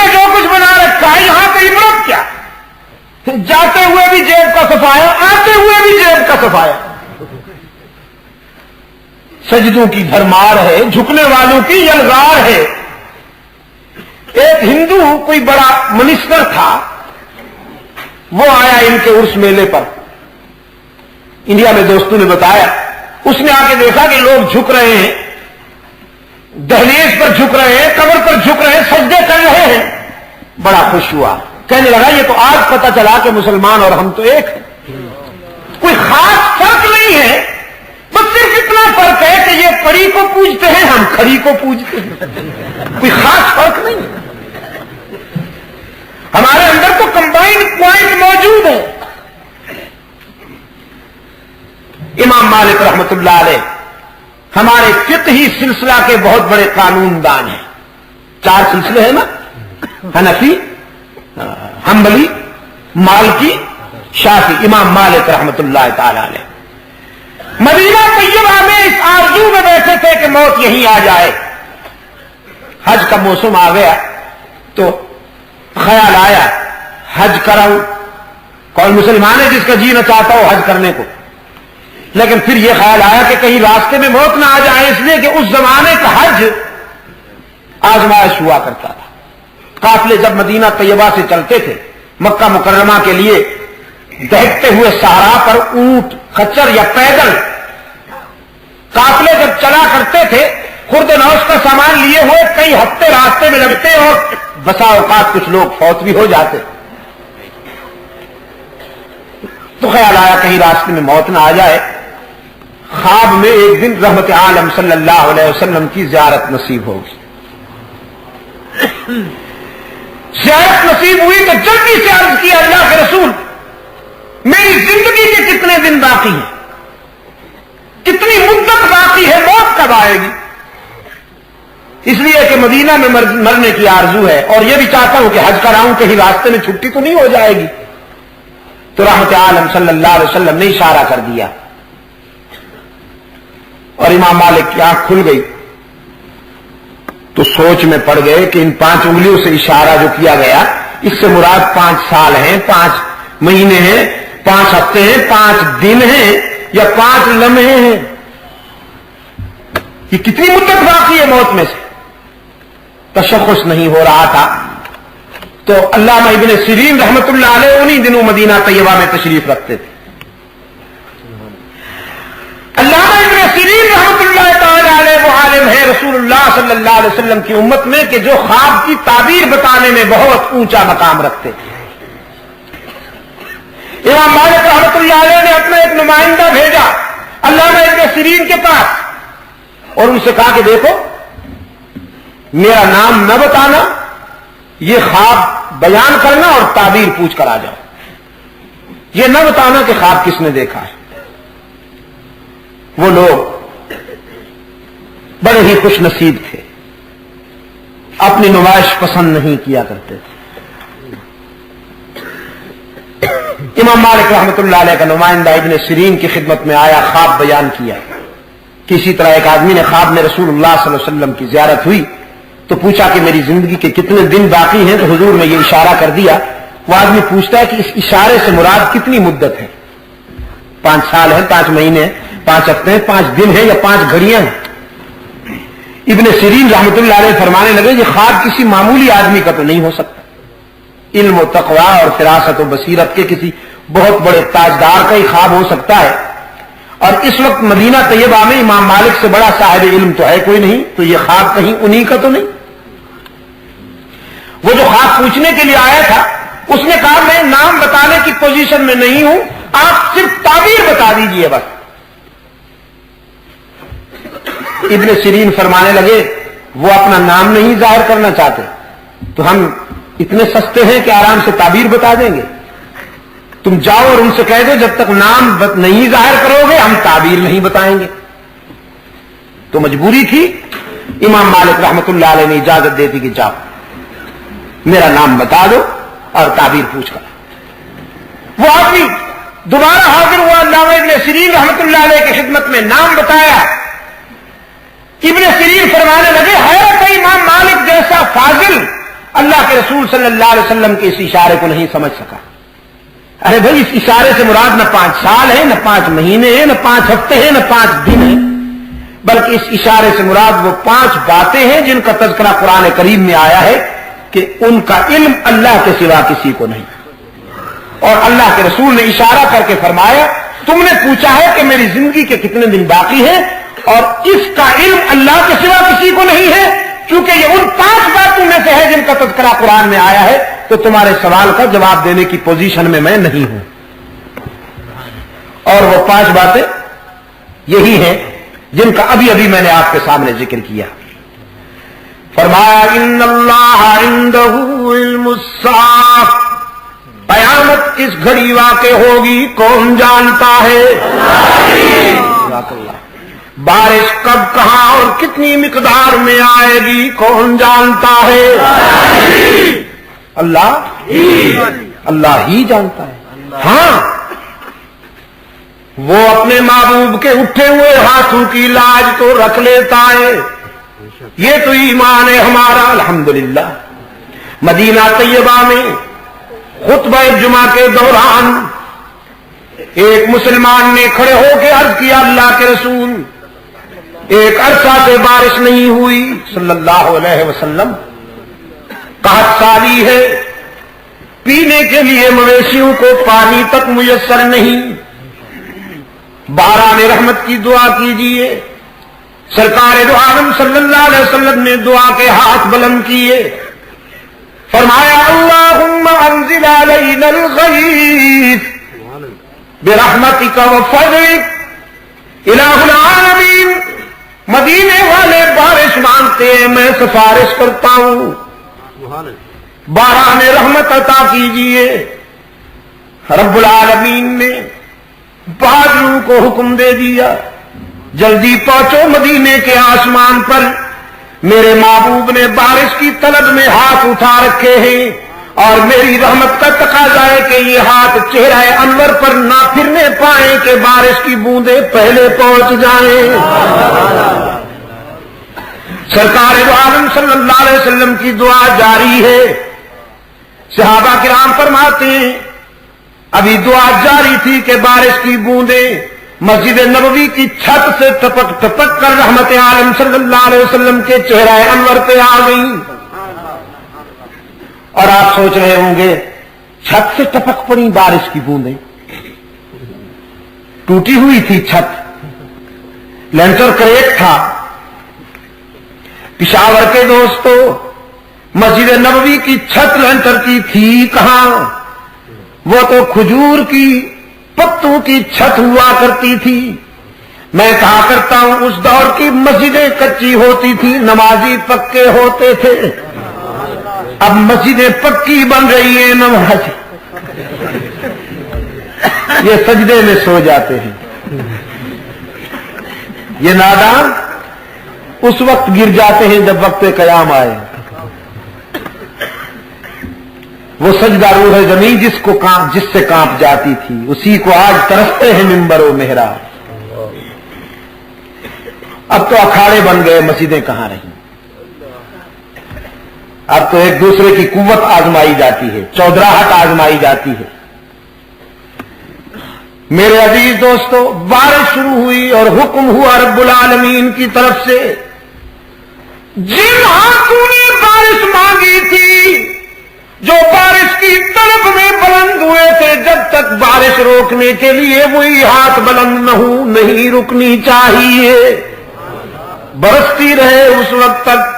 جو کچھ بنا رکھا ہے, یہاں پہ عبرت کیا, جاتے ہوئے بھی جیب کا صفایا, آتے ہوئے بھی جیب کا صفایا. سجدوں کی بھرمار ہے, جھکنے والوں کی یلغار ہے. ایک ہندو کوئی بڑا منسٹر تھا, وہ آیا ان کے عرس میلے پر, انڈیا میں دوستوں نے بتایا, اس نے آ کے دیکھا کہ لوگ جھک رہے ہیں, دہلیز پر جھک رہے ہیں, قبر پر جھک رہے ہیں, سجدے کر رہے ہیں. بڑا خوش ہوا, کہنے لگا یہ تو آج پتہ چلا کہ مسلمان اور ہم تو ایک ہیں, کوئی خاص فرق نہیں ہے, بس صرف اتنا فرق ہے کہ یہ پری کو پوجتے ہیں, ہم کھری کو پوجتے ہیں, کوئی خاص فرق نہیں. ہمارے اندر تو کمبائنڈ پوائنٹ موجود ہے. امام مالک رحمت اللہ علیہ ہمارے فقہی سلسلہ کے بہت بڑے قانون دان ہیں. 4 سلسلے ہیں نا, حنفی, حنبلی, مالکی, شافعی. امام مالک رحمت اللہ تعالی علیہ مدینہ طیبہ میں اس آرزو میں بیٹھے تھے کہ موت یہیں آ جائے. حج کا موسم آ گیا تو خیال آیا حج کراؤں. کون مسلمان ہے جس کا جی نہ چاہتا ہو حج کرنے کو, لیکن پھر یہ خیال آیا کہ کہیں راستے میں موت نہ آ جائے, اس لیے کہ اس زمانے کا حج آزمائش ہوا کرتا تھا. قافلے جب مدینہ طیبہ سے چلتے تھے مکہ مکرمہ کے لیے, دہتے ہوئے صحرا پر اونٹ, خچر یا پیدل قافلے جب چلا کرتے تھے, خرد نوش کا سامان لیے ہوئے کئی ہفتے راستے میں لگتے اور بسا اوقات کچھ لوگ فوت بھی ہو جاتے. تو خیال آیا کہیں راستے میں موت نہ آ جائے. خواب میں ایک دن رحمت عالم صلی اللہ علیہ وسلم کی زیارت نصیب ہوگی. زیارت نصیب ہوئی تو جلدی سے عرض کیا اللہ کے رسول میری زندگی کے کتنے دن باقی ہیں, کتنی مدت باقی ہے, موت کب آئے گی؟ اس لیے کہ مدینہ میں مرنے کی آرزو ہے اور یہ بھی چاہتا ہوں کہ حج کراؤں, کہیں راستے میں چھٹی تو نہیں ہو جائے گی. تو رحمت عالم صلی اللہ علیہ وسلم نے اشارہ کر دیا اور امام مالک کی آنکھ کھل گئی. تو سوچ میں پڑ گئے کہ ان 5 انگلیوں سے اشارہ جو کیا گیا اس سے مراد 5 سال ہیں, 5 مہینے ہیں, 5 ہفتے ہیں, 5 دن ہیں یا 5 لمحے ہیں. یہ کتنی مدت باقی ہے موت میں سے تشخص نہیں ہو رہا تھا. تو علامہ ابن سیرین رحمت اللہ علیہ انہی دنوں مدینہ طیبہ میں تشریف رکھتے تھے. علامہ ابن سیرین رحمت اللہ تعالی علیہ وہ عالم ہے رسول اللہ صلی اللہ علیہ وسلم کی امت میں کہ جو خواب کی تعبیر بتانے میں بہت اونچا مقام رکھتے تھے. امام مالک رحمت اللہ علیہ نے اپنا ایک نمائندہ بھیجا علامہ ابن سیرین کے پاس اور ان سے کہا کہ دیکھو میرا نام نہ بتانا, یہ خواب بیان کرنا اور تعبیر پوچھ کر آ جاؤ. یہ نہ بتانا کہ خواب کس نے دیکھا ہے. وہ لوگ بڑے ہی خوش نصیب تھے، اپنی نمائش پسند نہیں کیا کرتے تھے۔ امام مالک رحمۃ اللہ علیہ کا نمائندہ ابن سیرین کی خدمت میں آیا، خواب بیان کیا۔ کسی طرح ایک آدمی نے خواب میں رسول اللہ صلی اللہ علیہ وسلم کی زیارت ہوئی تو پوچھا کہ میری زندگی کے کتنے دن باقی ہیں، تو حضور نے یہ اشارہ کر دیا۔ وہ آدمی پوچھتا ہے کہ اس اشارے سے مراد کتنی مدت ہے؟ 5 سال ہے، 5 مہینے ہیں، 5 ہفتے ہیں، 5 دن ہیں یا 5 گھڑیاں ہیں؟ ابن سیرین رحمۃ اللہ علیہ فرمانے لگے یہ خواب کسی معمولی آدمی کا تو نہیں ہو سکتا، علم و تقوی اور فراست و بصیرت کے کسی بہت بڑے تاجدار کا ہی خواب ہو سکتا ہے، اور اس وقت مدینہ طیبہ میں امام مالک سے بڑا صاحب علم تو ہے کوئی نہیں، تو یہ خواب کہیں انہی کا تو نہیں؟ وہ جو خواب پوچھنے کے لیے آیا تھا اس نے کہا میں نام بتانے کی پوزیشن میں نہیں ہوں، آپ صرف تعبیر بتا دیجئے بس۔ ابن سیرین فرمانے لگے وہ اپنا نام نہیں ظاہر کرنا چاہتے تو ہم اتنے سستے ہیں کہ آرام سے تعبیر بتا دیں گے، تم جاؤ اور ان سے کہہ دو جب تک نام نہیں ظاہر کرو گے ہم تعبیر نہیں بتائیں گے۔ تو مجبوری تھی، امام مالک رحمۃ اللہ علیہ نے اجازت دے دی کہ جاؤ میرا نام بتا دو اور تعبیر پوچھ کر۔ وہ آدمی دوبارہ حاضر ہوا، علامہ ابن سیرین رحمۃ اللہ علیہ کی خدمت میں نام بتایا۔ ابن سیرین فرمانے لگے حیرت ہے امام مالک جیسا فاضل اللہ کے رسول صلی اللہ علیہ وسلم کے اس اشارے کو نہیں سمجھ سکا۔ ارے بھائی اس اشارے سے مراد نہ 5 سال ہے، نہ 5 مہینے ہیں، نہ 5 ہفتے ہیں، نہ 5 دن ہیں، بلکہ اس اشارے سے مراد وہ 5 باتیں ہیں جن کا تذکرہ قرآن کریم میں آیا ہے کہ ان کا علم اللہ کے سوا کسی کو نہیں، اور اللہ کے رسول نے اشارہ کر کے فرمایا تم نے پوچھا ہے کہ میری زندگی کے کتنے دن باقی ہیں، اور اس کا علم اللہ کے سوا کسی کو نہیں ہے، کیونکہ یہ ان 5 باتوں میں سے ہے جن کا تذکرہ قرآن میں آیا ہے، تو تمہارے سوال کا جواب دینے کی پوزیشن میں میں نہیں ہوں۔ اور وہ 5 باتیں یہی ہیں جن کا ابھی ابھی میں نے آپ کے سامنے ذکر کیا۔ فرمایا ان اللہ عندہ علم الساعہ، قیامت کس گھڑی واقع ہوگی کون جانتا ہے؟ بارش کب کہاں اور کتنی مقدار میں آئے گی کون جانتا ہے؟ اللہ ہی جانتا ہے۔ ہاں وہ اپنے محبوب کے اٹھے ہوئے ہاتھوں کی لاج تو رکھ لیتا ہے، یہ تو ایمان ہے ہمارا الحمدللہ۔ مدینہ طیبہ میں خطبہ جمعہ کے دوران ایک مسلمان نے کھڑے ہو کے عرض کیا اللہ کے رسول ایک عرصہ سے بارش نہیں ہوئی صلی اللہ علیہ وسلم، قحط سالی ہے، پینے کے لیے مویشیوں کو پانی تک میسر نہیں، باران رحمت کی دعا کیجیے۔ سرکار دو عالم صلی اللہ علیہ وسلم نے دعا کے ہاتھ بلند کیے، فرمایا اللہم انزل علینا الغیث برحمتک وفضلک الہ العالمین۔ مدینے والے بارش مانگتے ہیں، میں سفارش کرتا ہوں باران رحمت عطا کیجیے۔ رب العالمین نے بادلوں کو حکم دے دیا جلدی پہنچو مدینے کے آسمان پر، میرے محبوب نے بارش کی طلب میں ہاتھ اٹھا رکھے ہیں، اور میری رحمت کا تقاضا ہے کہ یہ ہاتھ چہرہ انور پر نہ پھرنے پائیں کہ بارش کی بوندیں پہلے پہنچ جائیں۔ سرکار دو عالم صلی اللہ علیہ وسلم کی دعا جاری ہے۔ صحابہ کرام فرماتے ہیں ابھی دعا جاری تھی کہ بارش کی بوندیں مسجد نبوی کی چھت سے ٹپک ٹپک کر رحمت عالم صلی اللہ علیہ وسلم کے چہرہ انور پہ آ گئیں۔ اور آپ سوچ رہے ہوں گے چھت سے ٹپک پڑی بارش کی بوندیں، ٹوٹی ہوئی تھی چھت، لینٹر کریک تھا۔ پشاور کے دوستو مسجد نبوی کی چھت لینٹر کی تھی کہاں، وہ تو کھجور کی پتوں کی چھت ہوا کرتی تھی۔ میں کہا کرتا ہوں اس دور کی مسجدیں کچی ہوتی تھی، نمازی پکے ہوتے تھے، اب مسجدیں پکی بن رہی ہیں، نمازی یہ سجدے میں سو جاتے ہیں۔ یہ نادان اس وقت گر جاتے ہیں جب وقت قیام آئے. وہ سجدہ روح زمین جس سے کانپ جاتی تھی، اسی کو آج ترستے ہیں منبر و محراب. اب تو اکھاڑے بن گئے، مسجدیں کہاں رہیں. اب تو ایک دوسرے کی قوت آزمائی جاتی ہے، چودراہٹ آزمائی جاتی ہے. میرے عزیز دوستو، بارش شروع ہوئی اور حکم ہوا رب العالمین کی طرف سے، جن ہاتھوں نے بارش مانگی تھی، جو بارش کی طلب میں بلند ہوئے تھے، جب تک بارش روکنے کے لیے وہی ہاتھ بلند نہ ہو، نہیں رکنی چاہیے، برستی رہے اس وقت تک.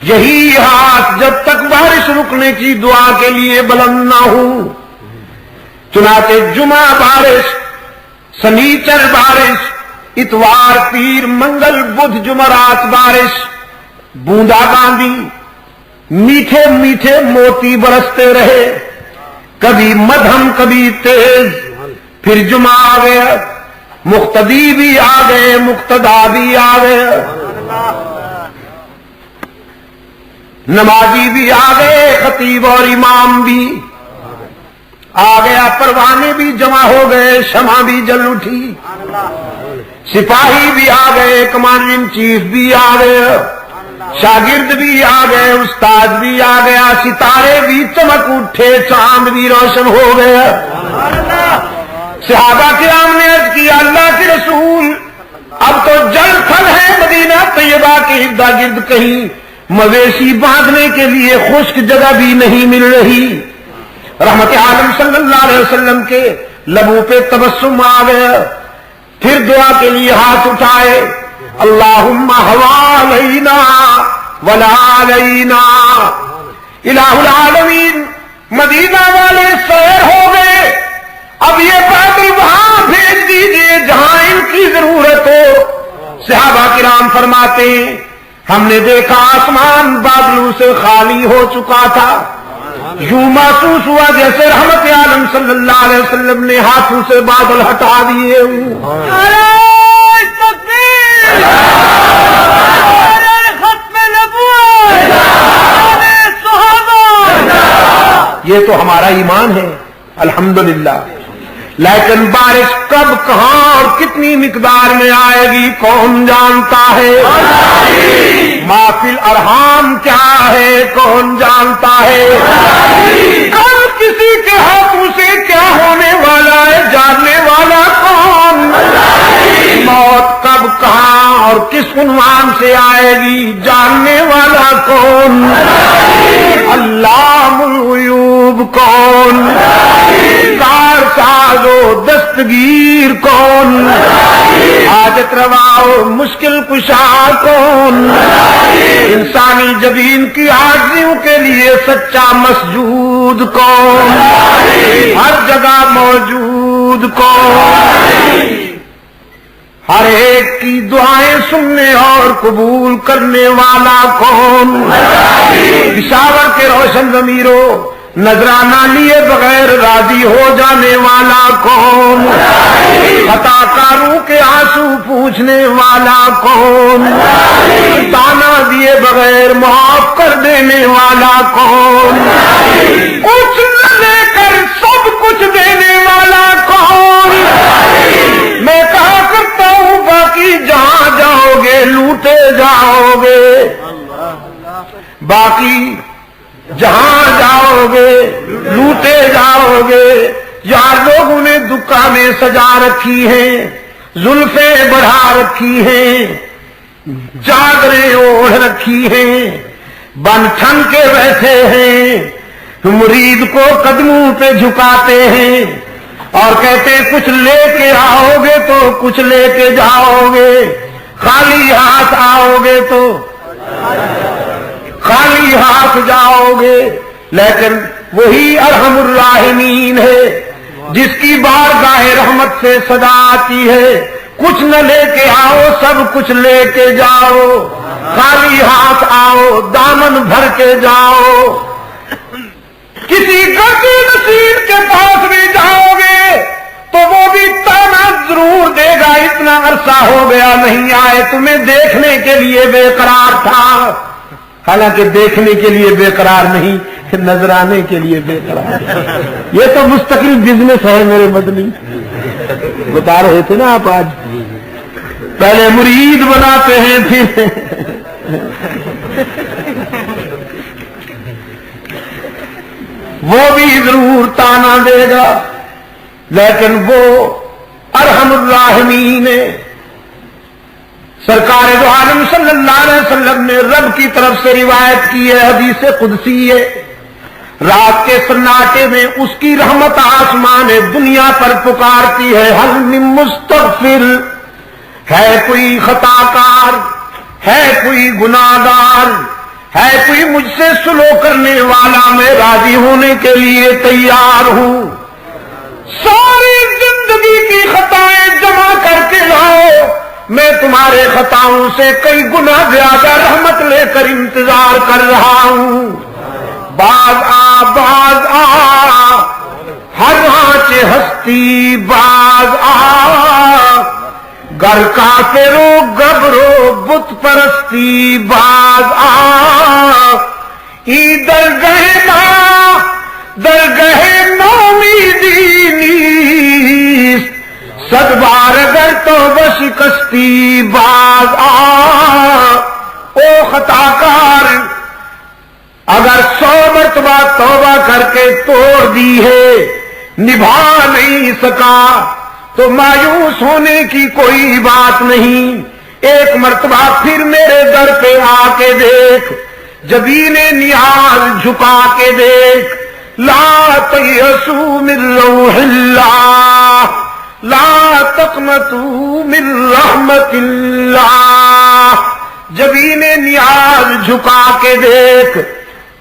یہی ہاتھ جب تک بارش رکنے کی دعا کے لیے بلند نہ ہو. چنانچہ جمعہ بارش، سنیچر بارش، اتوار پیر منگل بدھ جمعرات بارش، بوندا باندی، میٹھے میٹھے موتی برستے رہے، کبھی مدھم کبھی تیز. پھر جمعہ آ گیا، مقتدی بھی آ گئے، مقتدا بھی آ گئے، نمازی بھی آ گئے، خطیب اور امام بھی آ گیا، پروانے بھی جمع ہو گئے، شمع بھی جل اٹھی، سپاہی بھی آ گئے، کمانڈر ان چیف بھی آ گئے، شاگرد بھی آ گئے، استاد بھی آ گیا، ستارے بھی چمک اٹھے، چاند بھی روشن ہو گیا. صحابہ کرام نے عرض کیا، اللہ کے رسول، اب تو جل تھل ہے مدینہ طیبہ کے ارد گرد، کہیں مویشی باندھنے کے لیے خشک جگہ بھی نہیں مل رہی. رحمت عالم صلی اللہ علیہ وسلم کے لبوں پہ تبسم آ گیا. پھر دعا کے لیے ہاتھ اٹھائے، اللہم حوالینا ولا علینا. الہ العالمین، مدینہ والے سیر ہو گئے، اب یہ بادل وہاں بھیج دیجئے جہاں ان کی ضرورت ہو. صحابہ کرام فرماتے ہیں، ہم نے دیکھا آسمان بادلوں سے خالی ہو چکا تھا، یوں محسوس ہوا جیسے رحمت عالم صلی اللہ علیہ وسلم نے ہاتھوں سے بادل ہٹا دیے ہوں. یہ تو ہمارا ایمان ہے الحمدللہ. لیکن بارش کب، کہاں اور کتنی مقدار میں آئے گی کون جانتا ہے. ما فی الارحام کیا ہے کون جانتا ہے. کل کسی کے ہاتھوں سے کیا ہونے والا ہے جاننے والا کون. موت کب، کہاں اور کس عنوان سے آئے گی جاننے والا کون. علام الغیوب کون، کار ساز و دستگیر کون، حاجت روا و مشکل کشا کون. انسانی جبین کی عاجزیوں کے لیے سچا مسجود کون، ہر جگہ موجود کون، ہر ایک کی دعائیں سننے اور قبول کرنے والا کون. پشاور کے روشن ضمیروں، نذرانہ لیے بغیر راضی ہو جانے والا کون. خطا کاروں کے آنسو پوچھنے والا کون. تانا دیے بغیر معاف کر دینے والا کون. کچھ نہ لے کر سب کچھ دینے والا کون. میں کہا کرتا ہوں، باقی جہاں جاؤ گے لوٹے جاؤ گے، باقی جہاں جاؤ گے لوٹے جاؤ گے. یار لوگوں نے دکانیں سجا رکھی ہیں، زلفیں بڑھا رکھی ہیں، چادریں اوڑھ رکھی ہیں، بن ٹھن کے بیٹھے ہیں، مرید کو قدموں پہ جھکاتے ہیں اور کہتے ہیں کچھ لے کے آؤ گے تو کچھ لے کے جاؤ گے، خالی ہاتھ آؤ گے تو خالی ہاتھ جاؤ گے. لیکن وہی ارحم الراحمین ہے جس کی بارگاہ رحمت سے صدا آتی ہے، کچھ نہ لے کے آؤ سب کچھ لے کے جاؤ، خالی ہاتھ آؤ دامن بھر کے جاؤ. کسی گردی نصیر کے پاس بھی جاؤ گے تو وہ بھی تانا ضرور دے گا، اتنا عرصہ ہو گیا نہیں آئے، تمہیں دیکھنے کے لیے بے قرار تھا۔ حالانکہ دیکھنے کے لیے بے قرار نہیں، نظر آنے کے لیے بے قرار۔ یہ تو مستقل بزنس ہے میرے مدنی، بتا رہے تھے نا آپ آج، پہلے مرید بناتے ہیں پھر وہ بھی ضرور تانا دے گا، لیکن وہ ارحم الراحمین ہے۔ سرکار دو عالم صلی اللہ علیہ وسلم نے رب کی طرف سے روایت کی ہے، حدیث قدسی ہے، رات کے سناٹے میں اس کی رحمت آسمان دنیا پر پکارتی ہے، حل من مستغفر، ہے کوئی خطا کار، ہے کوئی گناہگار، ہے کوئی مجھ سے سلو کرنے والا، میں راضی ہونے کے لیے تیار ہوں۔ ساری زندگی کی خطائیں جمع کر کے لاؤ، میں تمہارے خطاؤں سے کئی گنا زیادہ رحمت لے کر انتظار کر رہا ہوں۔ باز آ ہر آنچ ہستی باز آ، گر کافرو گبرو بت پرستی باز آ، ای درگہ نومیدی نیست، صد بار اگر تو بشکستی باز آ۔ او خطا کار، اگر 100 مرتبہ توبہ کر کے توڑ دی ہے، نبھا نہیں سکا تو مایوس ہونے کی کوئی بات نہیں، ایک مرتبہ پھر میرے در پہ آ کے دیکھ، جبین نیاز جھکا کے دیکھ، لا تیأسوا من روح اللہ، لا تقنطوا من رحمت اللہ، جبین نیاز جھکا کے دیکھ،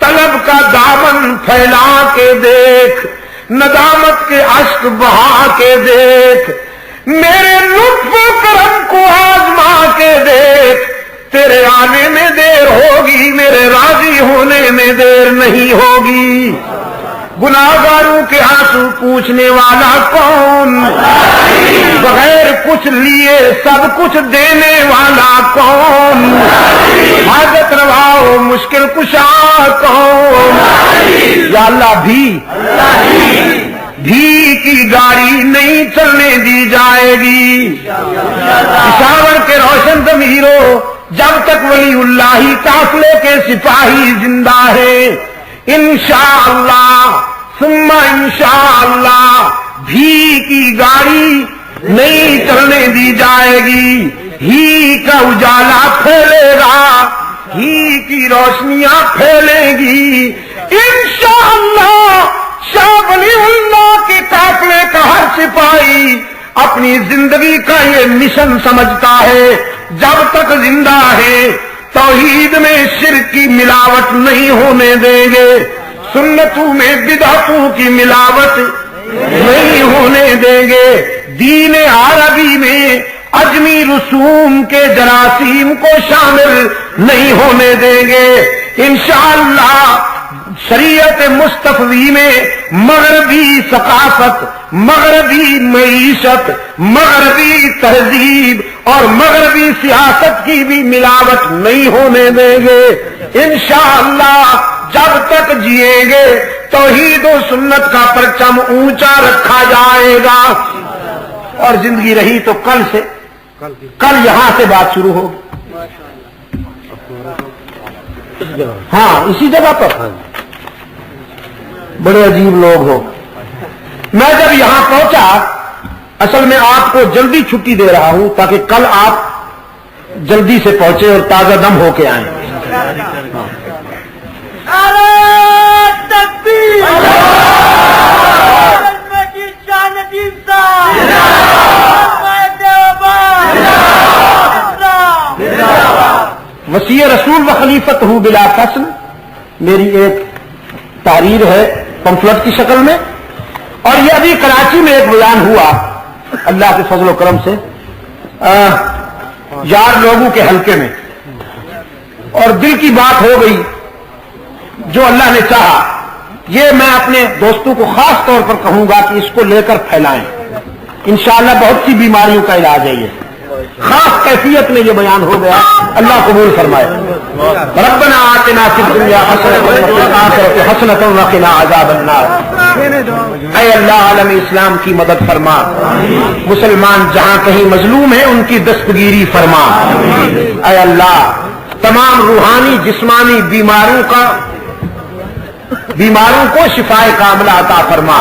طلب کا دامن پھیلا کے دیکھ، ندامت کے اشک بہا کے دیکھ، میرے لطف و کرم کو آزما کے دیکھ، تیرے آنے میں دیر ہوگی، میرے راضی ہونے میں دیر نہیں ہوگی۔ گناہگاروں کے آنسو پوچھنے والا کون؟ بغیر کچھ لیے سب کچھ دینے والا کون؟ حاجت روا و مشکل کشا کون؟ یا اللہ بھی کی گاڑی نہیں چلنے دی جائے گی۔ پشاور کے روشن ضمیروں، جب تک ولی اللہ قافلے کے سپاہی زندہ ہیں، انشاءاللہ ثم انشاءاللہ بھی کی گاڑی نہیں چلنے دی جائے گی، ہی کا اجالا پھیلے گا، ہی کی روشنیاں پھیلیں گی انشاءاللہ۔ شاہ ولی اللہ کے قافلے کا ہر سپاہی اپنی زندگی کا یہ مشن سمجھتا ہے، جب تک زندہ ہے توحید میں شرک کی ملاوٹ نہیں ہونے دیں گے، سنتوں میں بدعتوں کی ملاوٹ نہیں ہونے دیں گے، دین عربی میں عجمی رسوم کے جراثیم کو شامل نہیں ہونے دیں گے انشاءاللہ۔ شریعت مصطفی میں مغربی ثقافت، مغربی معیشت، مغربی تہذیب اور مغربی سیاست کی بھی ملاوٹ نہیں ہونے دیں گے انشاءاللہ۔ جب تک جیئیں گے توحید و سنت کا پرچم اونچا رکھا جائے گا، اور زندگی رہی تو کل یہاں سے بات شروع ہوگی، ہاں اسی جگہ پر۔ بڑے عجیب لوگ ہو۔ میں جب یہاں پہنچا، اصل میں آپ کو جلدی چھٹی دے رہا ہوں تاکہ کل آپ جلدی سے پہنچے اور تازہ دم ہو کے آئیں۔ وصی رسول و خلیفت ہوں بلا فصل، میری ایک تحریر ہے پمفلٹ کی شکل میں، اور یہ ابھی کراچی میں ایک بیان ہوا اللہ کے فضل و کرم سے یار لوگوں کے حلقے میں، اور دل کی بات ہو گئی جو اللہ نے چاہا۔ یہ میں اپنے دوستوں کو خاص طور پر کہوں گا کہ اس کو لے کر پھیلائیں، انشاءاللہ بہت سی بیماریوں کا علاج ہے یہ۔ خاص کیفیت میں یہ بیان ہو گیا. اللہ قبول فرمائے. ربنا آتنا فی الدنیا حسنۃ وفی الآخرۃ حسنۃ وقنا عذاب النار. اے اللہ عالم اسلام کی مدد فرما. مسلمان جہاں کہیں مظلوم ہیں ان کی دستگیری فرما. اے اللہ تمام روحانی جسمانی بیماروں کو شفائے کاملہ عطا فرما.